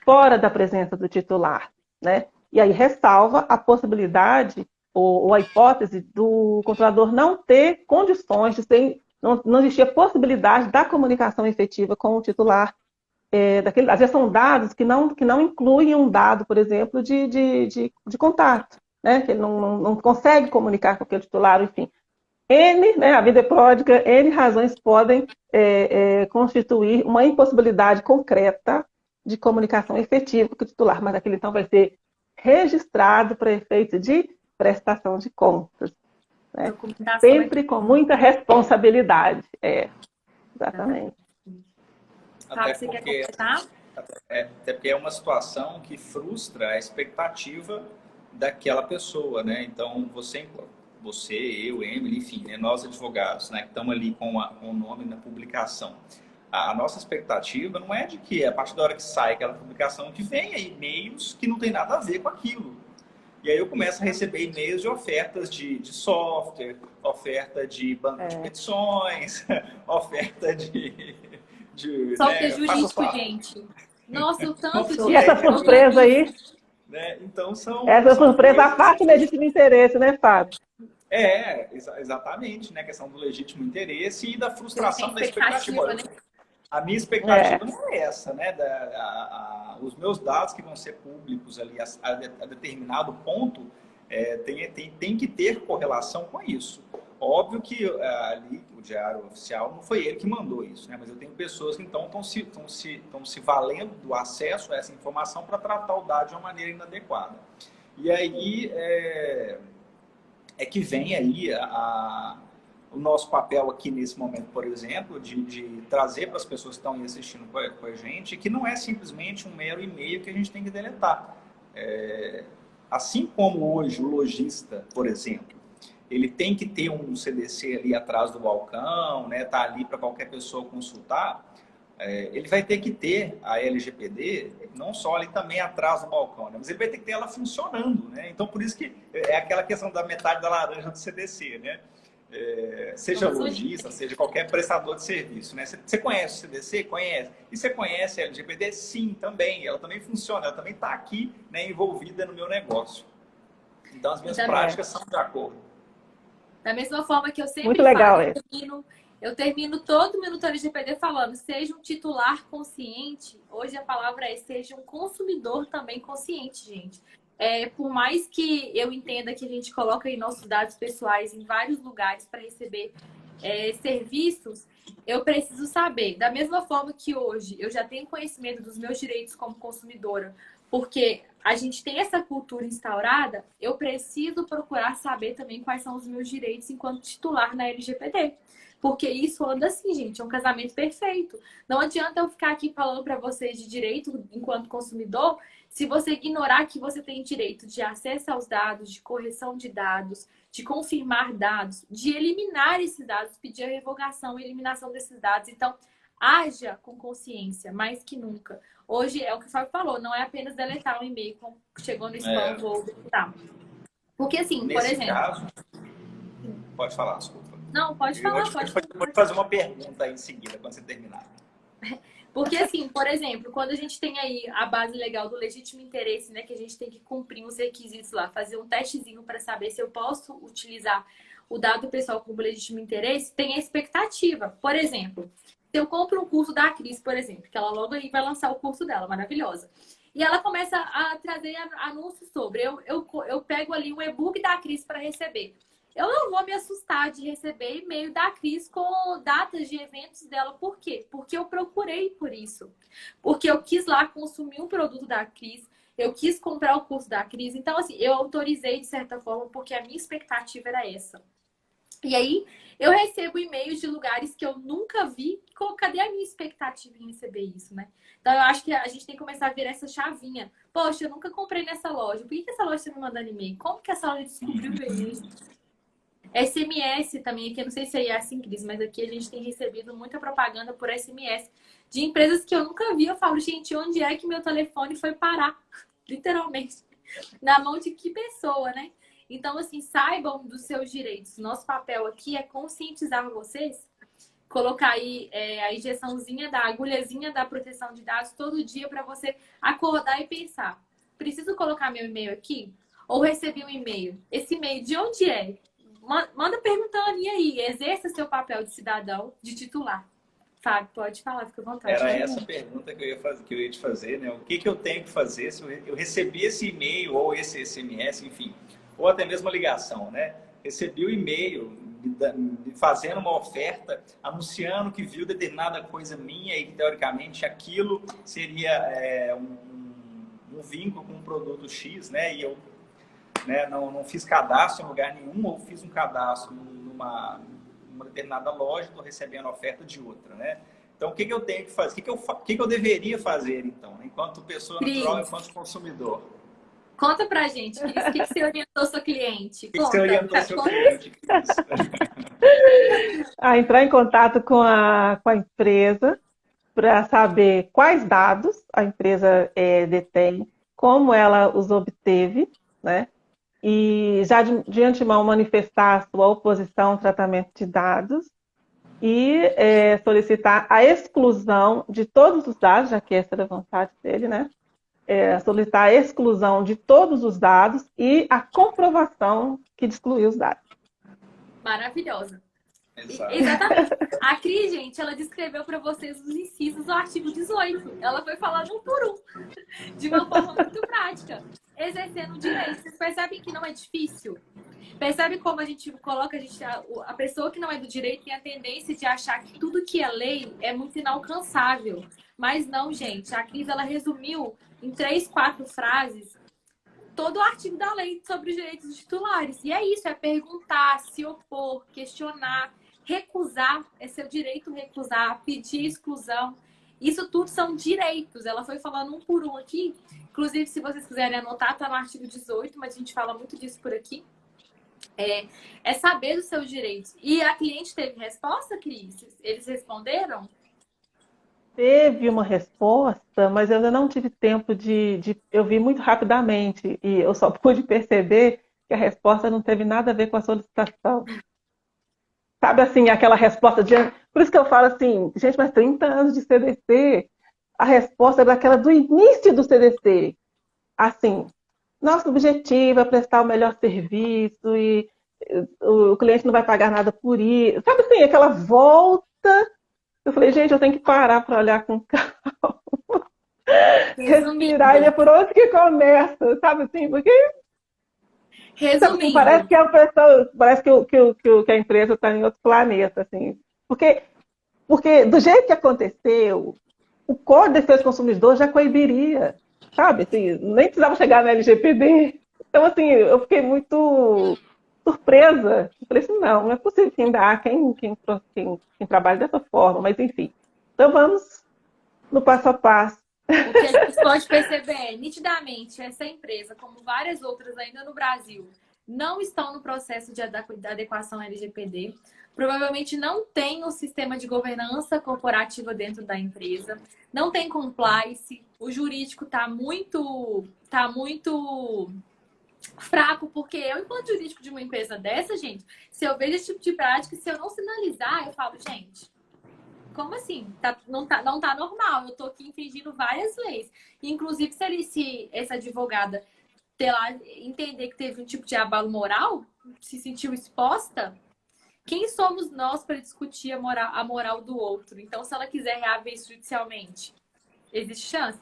fora da presença do titular, né? E aí ressalva a possibilidade ou a hipótese do controlador não ter condições de não existir a possibilidade da comunicação efetiva com o titular. Às vezes são dados que não incluem um dado, por exemplo, de contato, né? Que ele não consegue comunicar com aquele titular, enfim. Né, a vida é pródiga, N razões podem constituir uma impossibilidade concreta de comunicação efetiva com o titular, mas aquele então vai ser registrado para efeito de prestação de contas. Né? Sempre com muita responsabilidade. Exatamente. Fábio, você quer completar? Até porque é uma situação que frustra a expectativa daquela pessoa, né? Então, eu, Emily, enfim, né? Nós advogados, né? Que estamos ali com o nome na publicação. A nossa expectativa não é de que, a partir da hora que sai aquela publicação, que venha e-mails que não tem nada a ver com aquilo. E aí eu começo a receber e-mails de ofertas de software, oferta de banco de petições, oferta de Software né, jurídico, gente. Nossa, o tanto de... E essa surpresa aí, né? Então essa são surpresa, a coisas... parte legítimo interesse, né, Fábio? Exatamente, né? A questão do legítimo interesse e da frustração da expectativa. Né? A minha expectativa não é essa, né? Os meus dados que vão ser públicos ali a determinado ponto tem que ter correlação com isso. Óbvio que ali o Diário Oficial não foi ele que mandou isso, né? Mas eu tenho pessoas que então estão se valendo do acesso a essa informação para tratar o dado de uma maneira inadequada. E aí é que vem aí o nosso papel aqui nesse momento, por exemplo, de trazer para as pessoas que estão aí assistindo com a gente, que não é simplesmente um mero e-mail que a gente tem que deletar. Assim como hoje o lojista, por exemplo, ele tem que ter um CDC ali atrás do balcão, né, tá ali para qualquer pessoa consultar, ele vai ter que ter a LGPD não só ali também atrás do balcão, né, mas ele vai ter que ter ela funcionando, né? Então, por isso que é aquela questão da metade da laranja do CDC, né? Seja lojista, seja qualquer prestador de serviço, né? Você conhece o CDC? Conhece. E você conhece a LGPD? Sim, também. Ela também funciona, ela também está aqui, né, envolvida no meu negócio. Então, as minhas práticas são de acordo. Da mesma forma que eu sempre Muito legal, eu termino todo o Minuto LGPD falando, seja um titular consciente. Hoje a palavra é seja um consumidor também consciente, gente. Por mais que eu entenda que a gente coloca aí nossos dados pessoais em vários lugares para receber serviços, eu preciso saber. Da mesma forma que hoje eu já tenho conhecimento dos meus direitos como consumidora, porque a gente tem essa cultura instaurada, eu preciso procurar saber também quais são os meus direitos enquanto titular na LGPD. Porque isso anda assim, gente, é um casamento perfeito. Não adianta eu ficar aqui falando para vocês de direito enquanto consumidor, se você ignorar que você tem direito de acesso aos dados, de correção de dados, de confirmar dados, de eliminar esses dados, pedir a revogação e eliminação desses dados. Então, haja com consciência, mais que nunca. Hoje é o que o Fábio falou, não é apenas deletar um e-mail que chegou no spam, vou deletar. Porque assim, por exemplo... Caso, pode falar, desculpa. Não, pode falar. Pode fazer uma pergunta aí em seguida, quando você terminar. Porque assim, por exemplo, quando a gente tem aí a base legal do legítimo interesse, né, que a gente tem que cumprir os requisitos lá, fazer um testezinho para saber se eu posso utilizar o dado pessoal como legítimo interesse, tem a expectativa. Por exemplo, se eu compro um curso da Cris, por exemplo, que ela logo aí vai lançar o curso dela, maravilhosa. E ela começa a trazer anúncios sobre. Eu pego ali um e-book da Cris para receber. Eu não vou me assustar de receber e-mail da Cris com datas de eventos dela. Por quê? Porque eu procurei por isso. Porque eu quis lá consumir um produto da Cris. Eu quis comprar o curso da Cris. Então, assim, eu autorizei de certa forma porque a minha expectativa era essa. E aí, eu recebo e-mails de lugares que eu nunca vi. Cadê a minha expectativa em receber isso, né? Então, eu acho que a gente tem que começar a virar essa chavinha. Poxa, eu nunca comprei nessa loja. Por que essa loja está me mandando e-mail? Como que essa loja descobriu o e-mail? SMS também, aqui eu não sei se aí é assim, Cris, mas aqui a gente tem recebido muita propaganda por SMS de empresas que eu nunca vi. Eu falo, gente, onde é que meu telefone foi parar? Literalmente. Na mão de que pessoa, né? Então, assim, saibam dos seus direitos. Nosso papel aqui é conscientizar vocês, colocar aí a injeçãozinha da agulhazinha da proteção de dados todo dia para você acordar e pensar. Preciso colocar meu e-mail aqui? Ou recebi um e-mail? Esse e-mail de onde é? Manda perguntando aí. Exerça seu papel de cidadão, de titular. Fábio, pode falar, fica à vontade. Era essa pergunta que eu ia te fazer, né? O que eu tenho que fazer se eu recebi esse e-mail ou esse SMS, enfim, ou até mesmo a ligação, né? Recebi o e-mail fazendo uma oferta, anunciando que viu determinada coisa minha e que, teoricamente, aquilo seria um vínculo com um produto X, né? E eu não fiz cadastro em lugar nenhum, ou fiz um cadastro numa determinada loja, estou recebendo oferta de outra, né? Então, o que que eu tenho que fazer? O que que eu deveria fazer, então, enquanto pessoa natural, Cris, enquanto consumidor? conta pra gente, Cris, o que você orientou seu cliente? O que que você Conta. orientou seu cliente, Cris? A entrar em contato com a empresa para saber quais dados a empresa detém, como ela os obteve, né? E já de antemão manifestar a sua oposição ao tratamento de dados e solicitar a exclusão de todos os dados, já que essa era a vontade dele, né? Solicitar a exclusão de todos os dados e a comprovação que excluiu os dados. Maravilhosa. Exato. Exatamente. A Cris, gente, ela descreveu para vocês os incisos do artigo 18. Ela foi falando um por um, de uma forma muito prática, exercendo o direito. Vocês percebem que não é difícil? Percebe como a gente coloca, a pessoa que não é do direito tem a tendência de achar que tudo que é lei é muito inalcançável. Mas não, gente. A Cris, ela resumiu em 3, 4 frases todo o artigo da lei sobre os direitos dos titulares. E é isso, é perguntar, se opor, questionar, recusar, é seu direito recusar, pedir exclusão. Isso tudo são direitos. Ela foi falando um por um aqui. Inclusive, se vocês quiserem anotar, está no artigo 18, mas a gente fala muito disso por aqui. É saber os seus direitos. E a cliente teve resposta, Cris? Eles responderam? Teve uma resposta, mas eu ainda não tive tempo eu vi muito rapidamente e eu só pude perceber que a resposta não teve nada a ver com a solicitação. Sabe assim, aquela resposta de... Por isso que eu falo assim, gente, mas 30 anos de CDC, a resposta é daquela do início do CDC. Assim, nosso objetivo é prestar o melhor serviço e o cliente não vai pagar nada por isso. Sabe assim, aquela volta. Eu falei, gente, eu tenho que parar para olhar com calma, respirar e ver por onde que começa, sabe assim? Porque sabe, assim, parece que a pessoa, parece que a empresa está em outro planeta, assim. Porque do jeito que aconteceu, o Código de Defesa do Consumidor já coibiria, sabe? Assim, nem precisava chegar na LGPD. Então, assim, eu fiquei muito surpresa. Eu falei assim, não é possível que ainda há quem trabalhe dessa forma, mas enfim. Então vamos no passo a passo. O que a gente pode perceber nitidamente, essa empresa, como várias outras ainda no Brasil, não estão no processo de adequação LGPD. Provavelmente não tem o sistema de governança corporativa dentro da empresa, não tem compliance, o jurídico está muito fraco, porque eu, enquanto jurídico de uma empresa dessa, gente, se eu vejo esse tipo de prática, se eu não sinalizar, eu falo, gente, como assim? Não tá normal. Eu tô aqui infringindo várias leis. Inclusive, se essa advogada entender que teve um tipo de abalo moral, se sentiu exposta, quem somos nós para discutir a moral do outro? Então, se ela quiser reaver isso judicialmente, existe chance?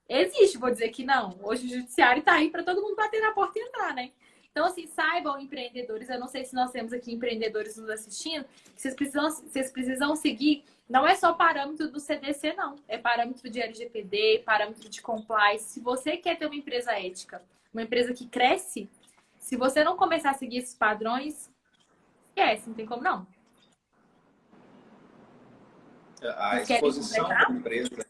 Existe, vou dizer que não. Hoje o judiciário tá aí para todo mundo bater na porta e entrar, né? Então, assim, saibam, empreendedores, eu não sei se nós temos aqui empreendedores nos assistindo, que vocês precisam seguir, não é só parâmetro do CDC, não. É parâmetro de LGPD, parâmetro de compliance. Se você quer ter uma empresa ética, uma empresa que cresce, se você não começar a seguir esses padrões, esquece, não tem como não. A exposição da empresa...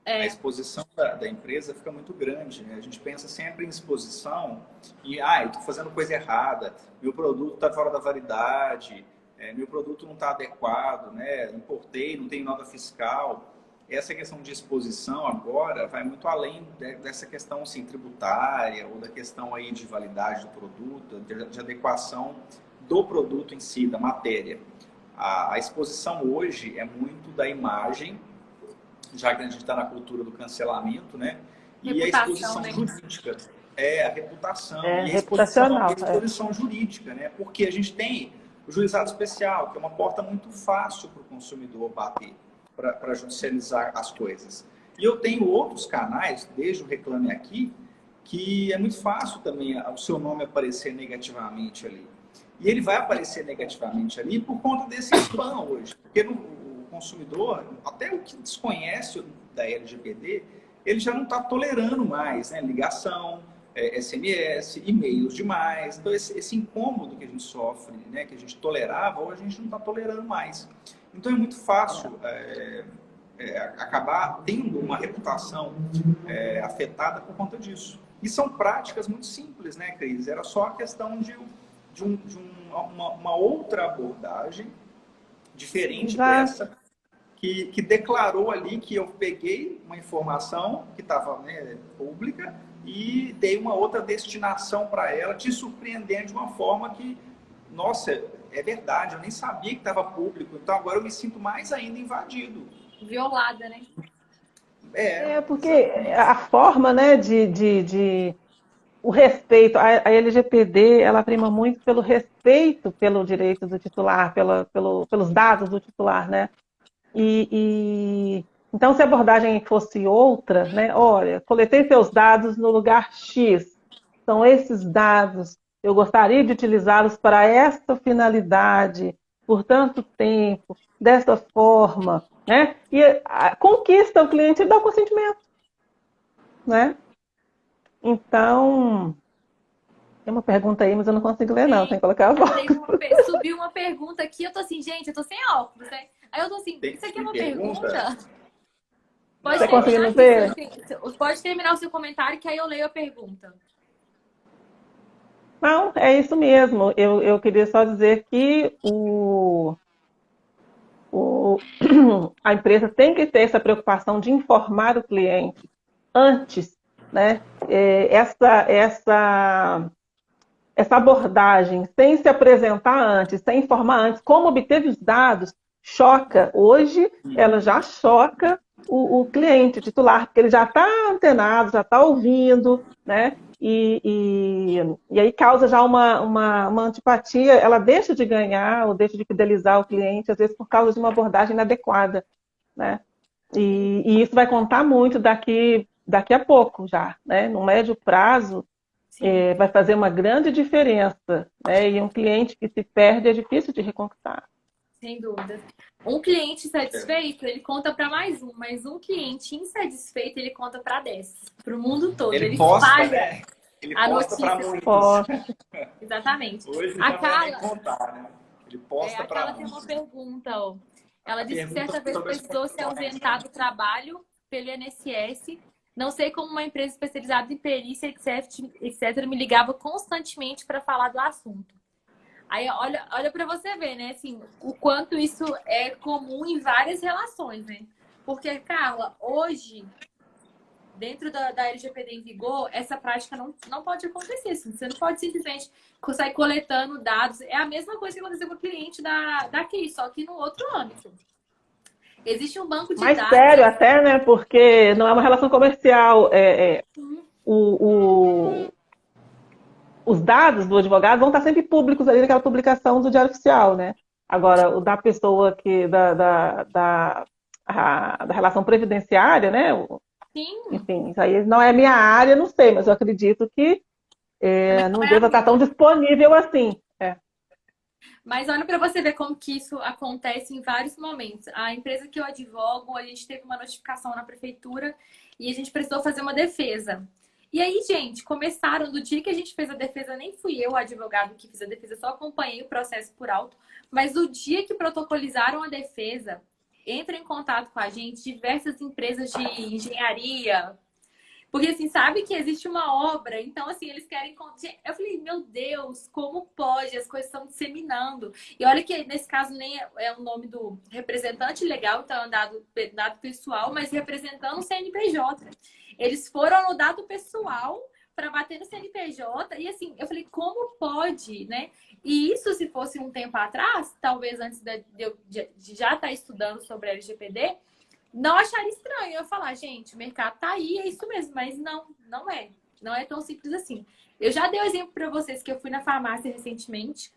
A exposição da empresa fica muito grande, né? A gente pensa sempre em exposição e, eu estou fazendo coisa errada, meu produto está fora da validade, meu produto não está adequado, né? Importei, não tem nota fiscal. Essa questão de exposição agora vai muito além dessa questão assim, tributária ou da questão aí de validade do produto, de adequação do produto em si, da matéria. A exposição hoje é muito da imagem, já que a gente está na cultura do cancelamento, né? E a exposição jurídica. A reputação. E a exposição jurídica, né? Porque a gente tem o juizado especial, que é uma porta muito fácil para o consumidor bater, para judicializar as coisas. E eu tenho outros canais, desde o Reclame Aqui, que é muito fácil também o seu nome aparecer negativamente ali. E ele vai aparecer negativamente ali por conta desse spam hoje. Porque o consumidor, até o que desconhece da LGPD, ele já não está tolerando mais, né? Ligação, SMS, e-mails demais. Então, esse incômodo que a gente sofre, né? Que a gente tolerava, hoje a gente não está tolerando mais. Então, é muito fácil acabar tendo uma reputação afetada por conta disso. E são práticas muito simples, né, Cris? Era só a questão de uma outra abordagem diferente dessa, que declarou ali que eu peguei uma informação que estava, né, pública e dei uma outra destinação para ela, te surpreendendo de uma forma que, nossa, é verdade, eu nem sabia que estava público, então agora eu me sinto mais ainda invadido. Violada, né? Porque a forma, né, o respeito, a LGPD, ela prima muito pelo respeito pelo direito do titular, pelos dados do titular, né? Então, se a abordagem fosse outra, né? Olha, coletei seus dados no lugar X, são esses dados, eu gostaria de utilizá-los para esta finalidade, por tanto tempo, desta forma, né? E conquista o cliente e dá o consentimento, né? Então, tem uma pergunta aí, mas eu não consigo ler, não. Tem que colocar a voz. Subiu uma pergunta aqui, eu tô assim, gente, eu tô sem óculos, né? Aí eu tô assim, isso aqui é uma pergunta? Você conseguindo ver? Pode terminar o seu comentário, que aí eu leio a pergunta. Não, é isso mesmo. Eu queria só dizer que a empresa tem que ter essa preocupação de informar o cliente antes, né? Essa abordagem, sem se apresentar antes, sem informar antes, como obteve os dados, choca. Hoje, ela já choca o cliente titular, porque ele já está antenado, já está ouvindo, né? E aí causa já uma antipatia, ela deixa de ganhar ou deixa de fidelizar o cliente, às vezes por causa de uma abordagem inadequada, né? E isso vai contar muito daqui a pouco já, né? No médio prazo, vai fazer uma grande diferença, né? E um cliente que se perde é difícil de reconquistar. Sem dúvida. Um cliente satisfeito, ele conta para mais um, mas um cliente insatisfeito, ele conta para 10, para o mundo todo. Ele posta, espalha, né? Ele a posta para muitos. Exatamente. Hoje a não Carla, vai nem contar, né? Ele posta para muitos. Tem uma pergunta, ó. Ela disse que certa vez precisou se ausentar do trabalho pelo INSS. Não sei como uma empresa especializada em perícia, etc., me ligava constantemente para falar do assunto. Aí olha para você ver, né? Assim, o quanto isso é comum em várias relações, né? Porque, Carla, hoje, dentro da LGPD em vigor, essa prática não pode acontecer. Assim. Você não pode simplesmente sair coletando dados. É a mesma coisa que aconteceu com o cliente daqui, só que no outro âmbito. Existe um banco de dados... Mais sério até, né? Porque não é uma relação comercial. Os dados do advogado vão estar sempre públicos ali naquela publicação do Diário Oficial, né? Agora, o da pessoa da relação previdenciária, né? Sim. Enfim, isso aí não é minha área, não sei, mas eu acredito que não deva estar tão disponível assim. Mas olha para você ver como que isso acontece em vários momentos. A empresa que eu advogo, a gente teve uma notificação na prefeitura e a gente precisou fazer uma defesa. E aí, gente, começaram, do dia que a gente fez a defesa, nem fui eu o advogado que fiz a defesa, só acompanhei o processo por alto, mas do dia que protocolizaram a defesa, entram em contato com a gente diversas empresas de engenharia, porque, assim, sabe que existe uma obra, então, assim, eles querem... Eu falei, meu Deus, como pode? As coisas estão disseminando. E olha que, nesse caso, nem é o nome do representante legal, então é um dado pessoal, mas representando o CNPJ. Eles foram no dado pessoal para bater no CNPJ e, assim, eu falei, como pode, né? E isso, se fosse um tempo atrás, talvez antes de já estar estudando sobre a LGPD, não acharia estranho eu falar, gente, o mercado tá aí, é isso mesmo, mas não é. Não é tão simples assim. Eu já dei um exemplo para vocês que eu fui na farmácia recentemente.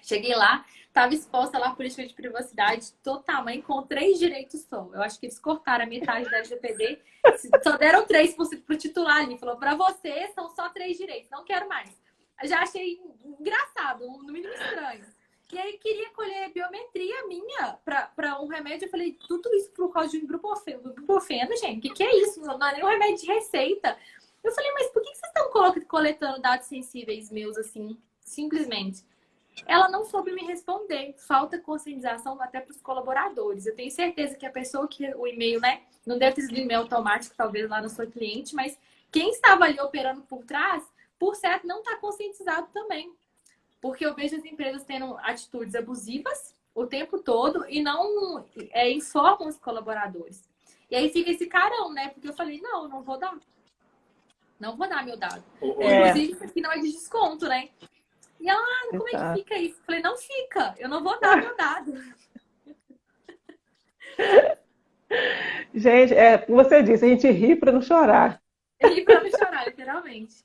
Cheguei lá, estava exposta lá a política de privacidade total, mas com 3 direitos só. Eu acho que eles cortaram a metade da LGPD, só deram 3 pro titular ali. Falou, para você são só 3 direitos, não quero mais. Eu já achei engraçado, no mínimo estranho. E aí queria colher biometria minha para um remédio. Eu falei, tudo isso por causa de um ibuprofeno, gente? O que é isso? Não é nem um remédio de receita. Eu falei, mas por que vocês estão coletando dados sensíveis meus assim, simplesmente? Ela não soube me responder. Falta conscientização até para os colaboradores. Eu tenho certeza que a pessoa que o e-mail, né, não deve ter sido e-mail automático, talvez lá no seu cliente, mas quem estava ali operando por trás, por certo, não está conscientizado também. Porque eu vejo as empresas tendo atitudes abusivas o tempo todo e não informam os colaboradores. E aí fica esse carão, né? Porque eu falei, não vou dar. Não vou dar meu dado. Inclusive, isso aqui não é de desconto, né? E ela, como é que fica isso? Eu falei, não fica, eu não vou dar meu dado. Gente, como você disse, a gente ri para não chorar. Ri para não chorar, literalmente.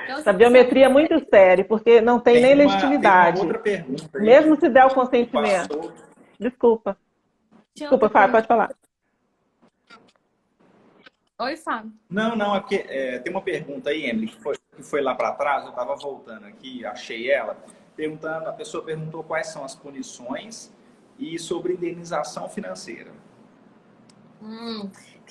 Então, Essa biometria é muito séria, porque não tem nem legitimidade. Tem uma outra pergunta aí, mesmo se der o consentimento. Desculpa, Fábio, pode falar. Oi, Fábio. Não, é porque tem uma pergunta aí, Emily, que foi lá para trás, eu estava voltando aqui, achei ela, perguntando, a pessoa perguntou quais são as punições e sobre indenização financeira.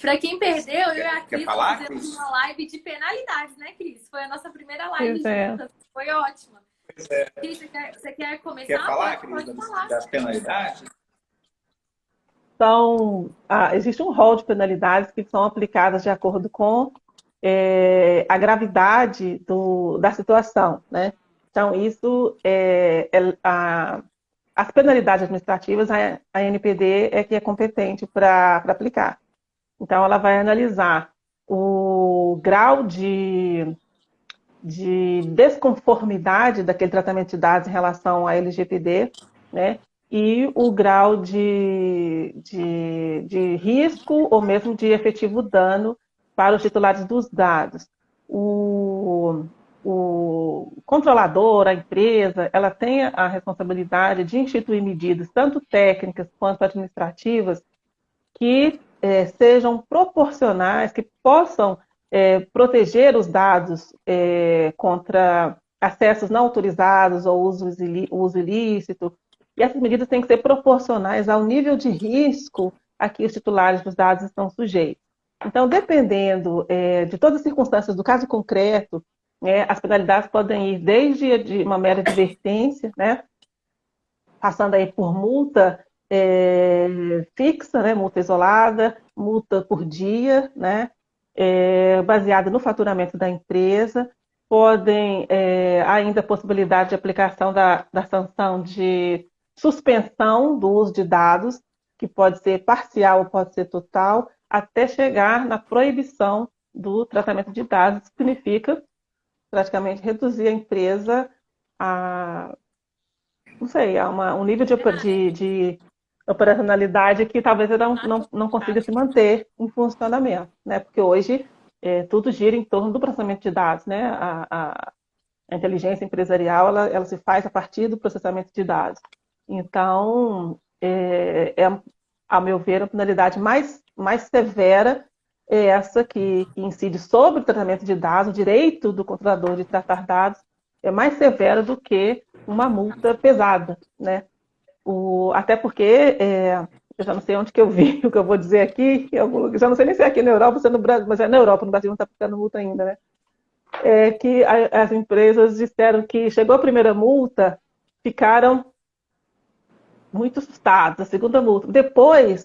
Para quem perdeu, eu e a Cris fizemos uma live de penalidades, né, Cris? Foi a nossa primeira live juntas, foi ótima. Pois é. Cris, você quer começar? Quer falar, Cris, das penalidades? Então, existe um rol de penalidades que são aplicadas de acordo com a gravidade da situação, né? Então, isso as penalidades administrativas, a NPD é que é competente para aplicar. Então, ela vai analisar o grau de desconformidade daquele tratamento de dados em relação à LGPD, né? E o grau de risco ou mesmo de efetivo dano para os titulares dos dados. O controlador, a empresa, ela tem a responsabilidade de instituir medidas, tanto técnicas quanto administrativas, que sejam proporcionais, que possam proteger os dados contra acessos não autorizados ou uso ilícito. E essas medidas têm que ser proporcionais ao nível de risco a que os titulares dos dados estão sujeitos. Então, dependendo de todas as circunstâncias do caso concreto, as penalidades podem ir desde uma mera advertência, né, passando aí por multa fixa, né, multa isolada, multa por dia, né, baseada no faturamento da empresa. Podem ainda a possibilidade de aplicação da sanção de suspensão do uso de dados, que pode ser parcial ou pode ser total, até chegar na proibição do tratamento de dados, que significa praticamente reduzir a empresa a um nível de operacionalidade que talvez ela não consiga se manter em funcionamento, né? Porque hoje tudo gira em torno do processamento de dados, né? A inteligência empresarial ela se faz a partir do processamento de dados. Então, a meu ver, a penalidade mais severa é essa que incide sobre o tratamento de dados, o direito do controlador de tratar dados, é mais severa do que uma multa pesada, né? Até porque, eu já não sei onde que eu vi, o que eu vou dizer aqui, eu já não sei nem se é aqui na Europa, se é no Brasil, mas é na Europa, no Brasil não está aplicando multa ainda, né? Que as empresas disseram que chegou a primeira multa, ficaram muito assustados, a segunda multa. Depois,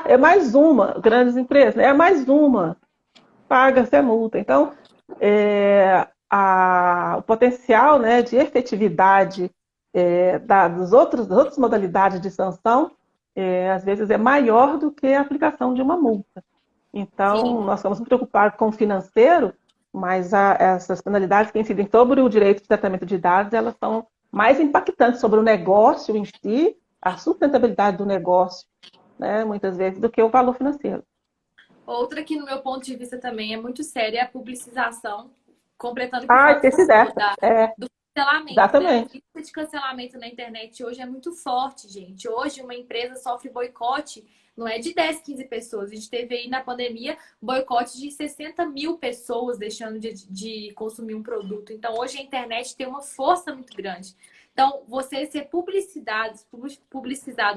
é mais uma, grandes empresas, é mais uma, paga-se a multa. Então, o potencial, né, de efetividade das outras modalidades de sanção, às vezes é maior do que a aplicação de uma multa. Então, sim, nós estamos muito preocupados com o financeiro, mas essas penalidades que incidem sobre o direito de tratamento de dados, elas são mais impactantes sobre o negócio em si, a sustentabilidade do negócio, né, muitas vezes, do que o valor financeiro. Outra que, no meu ponto de vista, também é muito séria é a publicização, completando do cancelamento. Exatamente. Né? A lista de cancelamento na internet hoje é muito forte, gente. Hoje, uma empresa sofre boicote, não é de 10, 15 pessoas. A gente teve aí na pandemia boicote de 60 mil pessoas deixando de consumir um produto. Então, hoje a internet tem uma força muito grande. Então, você ser publicizado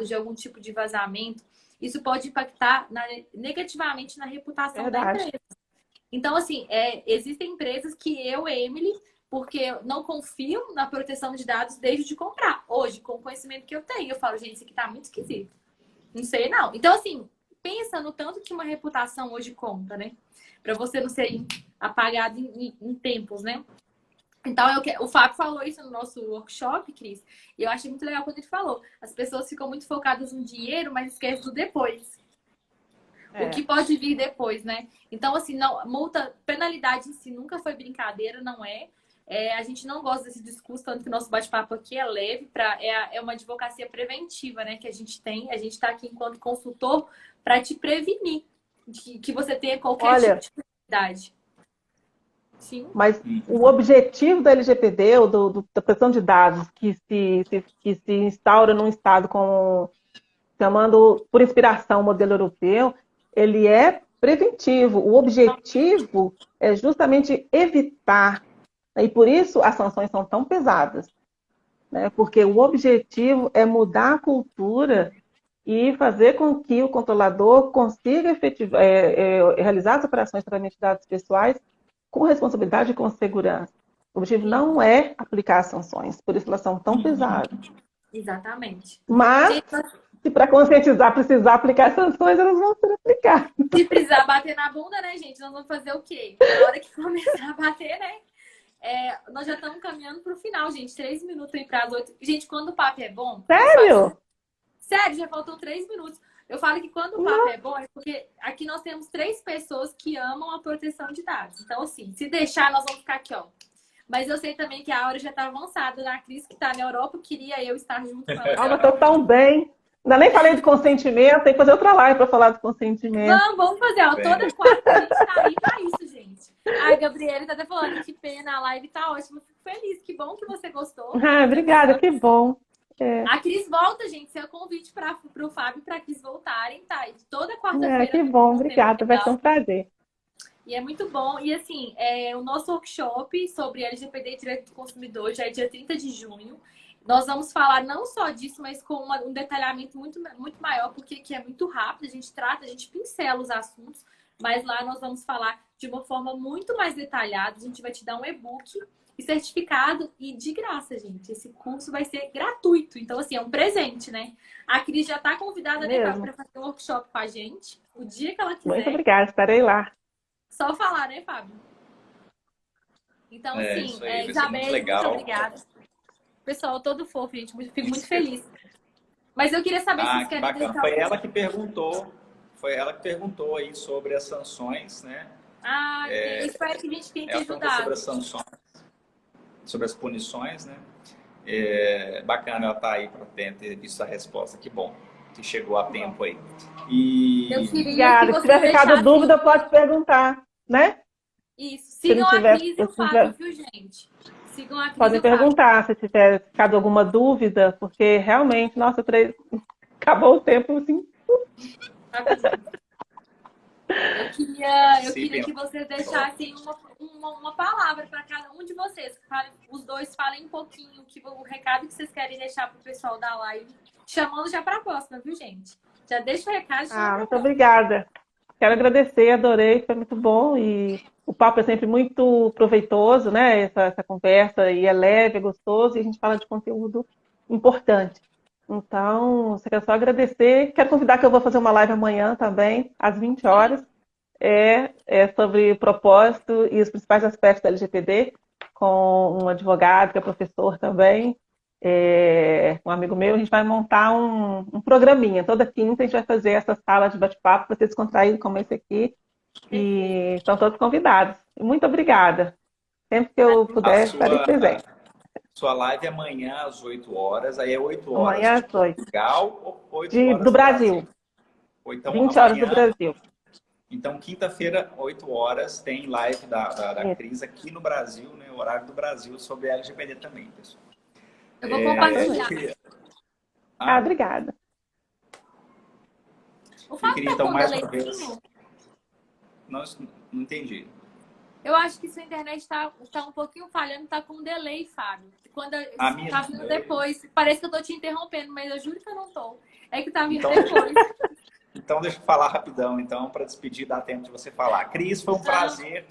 de algum tipo de vazamento, isso pode impactar negativamente na reputação da empresa. Então, assim, existem empresas que eu, Emily, porque eu não confio na proteção de dados desde de comprar. Hoje, com o conhecimento que eu tenho, eu falo, gente, isso aqui tá muito esquisito. Não sei, não. Então, assim, pensa no tanto que uma reputação hoje conta, né? Para você não ser apagado em tempos, né? Então, o Fábio falou isso no nosso workshop, Cris, e eu achei muito legal quando ele falou. As pessoas ficam muito focadas no dinheiro, mas esquecem do depois. O que pode vir depois, né? Então, assim, não, multa, penalidade em si nunca foi brincadeira, não é. A gente não gosta desse discurso, tanto que o nosso bate-papo aqui é leve, é uma advocacia preventiva, né? Que a gente tem. A gente está aqui enquanto consultor para te prevenir que você tenha qualquer tipo de penalidade. Sim. Mas o objetivo da LGPD, ou da proteção de dados, que se instaura num Estado chamando por inspiração o modelo europeu, ele é preventivo. O objetivo é justamente evitar, e por isso as sanções são tão pesadas, né? Porque o objetivo é mudar a cultura e fazer com que o controlador consiga realizar as operações de tratamento de dados pessoais com responsabilidade e com segurança. O objetivo não é aplicar as sanções, por isso elas são tão pesadas. Exatamente. Mas, se para conscientizar precisar aplicar sanções, elas vão ser aplicadas. Se precisar bater na bunda, né, gente? Nós vamos fazer o quê? Na hora que começar a bater, né? Nós já estamos caminhando para o final, gente. 3 minutos aí para as 8. Gente, quando o papo é bom... Sério? Sério, já faltou 3 minutos. Eu falo que quando o papo é bom, é porque aqui nós temos 3 pessoas que amam a proteção de dados. Então, assim, se deixar, nós vamos ficar aqui, ó. Mas eu sei também que a hora já está avançada. Na Cris, que está na Europa, queria eu estar junto com ela. Nossa, eu tô tão bem. Ainda nem falei de consentimento, tem que fazer outra live para falar de consentimento. Não, vamos fazer, ó. Toda quarta a gente tá aí pra isso, gente. A Gabriela tá até falando que pena, a live tá ótima. Fico feliz, que bom que você gostou. Obrigada, que bom. A Cris volta, gente. Seu convite pro Fábio e pra Cris voltarem, tá? E toda quarta-feira. Que bom, obrigada. Vai ser um prazer. E é muito bom. E assim, o nosso workshop sobre LGPD e Direito do Consumidor já é dia 30 de junho. Nós vamos falar não só disso, mas com um detalhamento muito, muito maior, porque aqui é muito rápido, a gente pincela os assuntos, mas lá nós vamos falar de uma forma muito mais detalhada. A gente vai te dar um e-book e certificado e de graça, gente. Esse curso vai ser gratuito. Então, assim, é um presente, né? A Cris já está convidada para fazer um workshop com a gente, o dia que ela quiser. Muito obrigada, estarei lá. Só falar, né, Fábio? Então, assim, Isabel, muito obrigada. Pessoal, todo fofo, gente. Fico muito feliz. Mas eu queria saber se vocês querem deixar... Foi ela que perguntou aí sobre as sanções, né? Espero que a gente tenha te ajudado. Sobre as sanções, sobre as punições, né? Bacana ela estar aí para ter visto a resposta. Que bom que chegou a tempo aí. Obrigada. Se tiver ficado dúvida, pode perguntar, né? Isso. Sigam a Cris e o Fábio, viu, gente? Sigam a Cris. Podem perguntar se tiver ficado alguma dúvida, porque realmente, nossa, acabou o tempo, assim. Eu queria que vocês deixassem uma palavra para cada um de vocês. Os dois falem um pouquinho o recado que vocês querem deixar para o pessoal da live. Chamando já para a próxima, viu, gente? Já deixa o recado. Muito obrigada. Quero agradecer, adorei, foi muito bom. E o papo é sempre muito proveitoso, né? Essa conversa, e é leve, é gostoso, e a gente fala de conteúdo importante. Então, eu quero só agradecer. Quero convidar que eu vou fazer uma live amanhã também, às 20 horas. É sobre o propósito e os principais aspectos da LGPD, com um advogado que é professor também, um amigo meu. A gente vai montar um programinha. Toda quinta a gente vai fazer essa sala de bate-papo para ser descontraído como esse aqui. E estão todos convidados. Muito obrigada. Sempre que eu puder, estarei presente. Sua live é amanhã às 8 horas, aí é 8 horas amanhã às 8. Portugal ou 8 horas do Brasil. Ou então 20 amanhã, horas do Brasil. Então, quinta-feira, 8 horas, tem live da Cris aqui no Brasil, né? O horário do Brasil, sobre LGPD também, pessoal. Eu vou compartilhar. Obrigada. O Fábio tá então, com mais um uma vez. delayzinho? Não entendi. Eu acho que sua internet tá um pouquinho falhando, tá com um delay, Fábio. Quando tá vindo depois. Parece que eu tô te interrompendo, mas eu juro que eu não tô. É que tá vindo depois. Então, deixa eu falar rapidão, então, para despedir, dá tempo de você falar. Cris, foi um prazer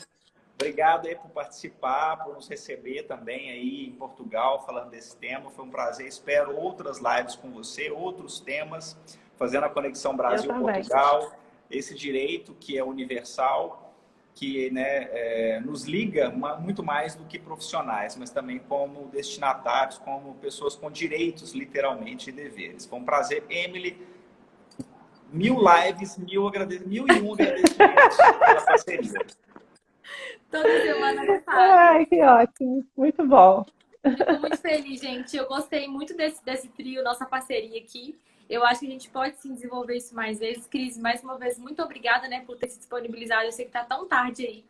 Obrigado aí por participar, por nos receber também aí em Portugal, falando desse tema. Foi um prazer. Espero outras lives com você, outros temas, fazendo a conexão Brasil-Portugal. Esse direito que é universal, que, né, nos liga muito mais do que profissionais, mas também como destinatários, como pessoas com direitos, literalmente, e deveres. Foi um prazer, Emily. 1000 lives, 1001 agradecimentos pela parceria. Toda semana eu faço. Ai, que ótimo. Muito bom. Fico muito feliz, gente. Eu gostei muito desse trio, nossa parceria aqui. Eu acho que a gente pode sim desenvolver isso mais vezes. Cris, mais uma vez, muito obrigada, né, por ter se disponibilizado. Eu sei que tá tão tarde aí.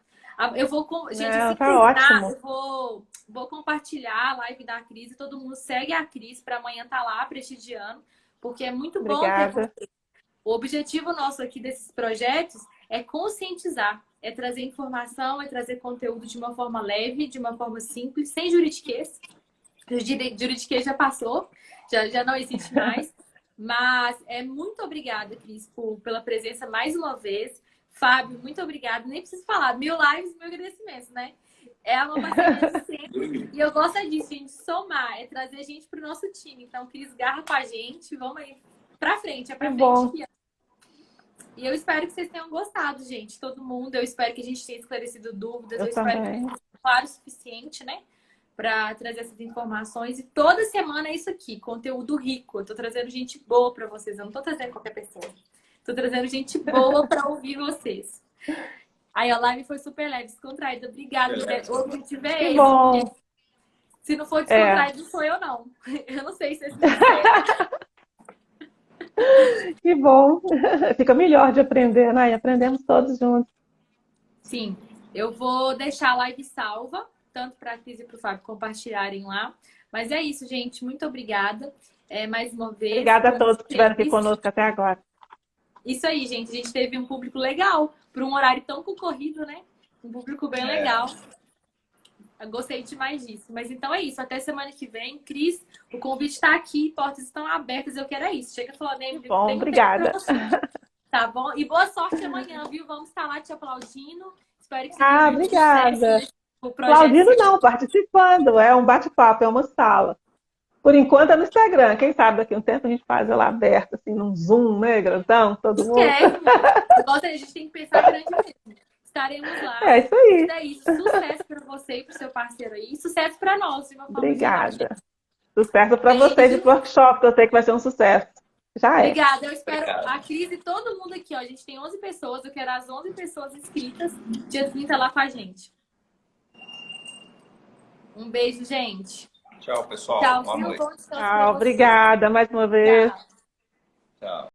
Eu vou, gente, se tá ótimo. eu vou compartilhar a live da Cris e todo mundo segue a Cris para amanhã estar lá prestigiando, porque é muito bom ter você. O objetivo nosso aqui desses projetos é conscientizar, é trazer informação, é trazer conteúdo de uma forma leve, de uma forma simples, sem juridiquês. O juridiquês já passou, já não existe mais. Mas muito obrigada, Cris, pela presença mais uma vez. Fábio, muito obrigada. Nem preciso falar, 1000 lives, 1000 agradecimentos, né? É uma parceria de sempre. E eu gosto disso, gente, somar, é trazer gente para o nosso time. Então, Cris, garra com a gente, vamos aí para frente, é para frente. E eu espero que vocês tenham gostado, gente, todo mundo. Eu espero que a gente tenha esclarecido dúvidas. Eu espero que tenha sido claro o suficiente, né? Para trazer essas informações. E toda semana é isso aqui, conteúdo rico. Eu tô trazendo gente boa para vocês. Eu não tô trazendo qualquer pessoa. Tô trazendo gente boa para ouvir vocês. Aí a live foi super leve, descontraída. Obrigada. O objetivo é esse. Porque se não for descontraído, não sou eu, não. Eu não sei se é sincero. Que bom. Fica melhor de aprender, né? E aprendemos todos juntos. Sim. Eu vou deixar a live salva, tanto para a Cris e para o Fábio compartilharem lá. Mas é isso, gente. Muito obrigada. Mais uma vez. Obrigada a todos que estiveram aqui conosco até agora. Isso aí, gente. A gente teve um público legal para um horário tão concorrido, né? Um público bem legal. Eu gostei demais disso. Mas então é isso. Até semana que vem. Cris, o convite está aqui. Portas estão abertas. Eu quero isso. Chega falando, Emily. Bom, obrigada. Tá bom? E boa sorte amanhã, viu? Vamos estar lá te aplaudindo. Espero que você obrigada. Aplaudindo não, participando. É um bate-papo, é uma sala. Por enquanto é no Instagram. Quem sabe daqui a um tempo a gente faz ela aberta, assim, num Zoom, né? Grandão, todo mundo. A gente tem que pensar grande mesmo. Estaremos lá. É isso aí. É isso. Sucesso para você e para o seu parceiro aí. Sucesso para nós, de uma forma Obrigada. Sucesso para você de workshop, que eu sei que vai ser um sucesso. Já é. Obrigada. Eu espero a Cris e todo mundo aqui. Ó. A gente tem 11 pessoas. Eu quero as 11 pessoas inscritas. Dia 30 lá com a gente. Um beijo, gente. Tchau, pessoal. Tchau. Boa noite. Tchau. Obrigada mais uma vez. Tchau. Tchau.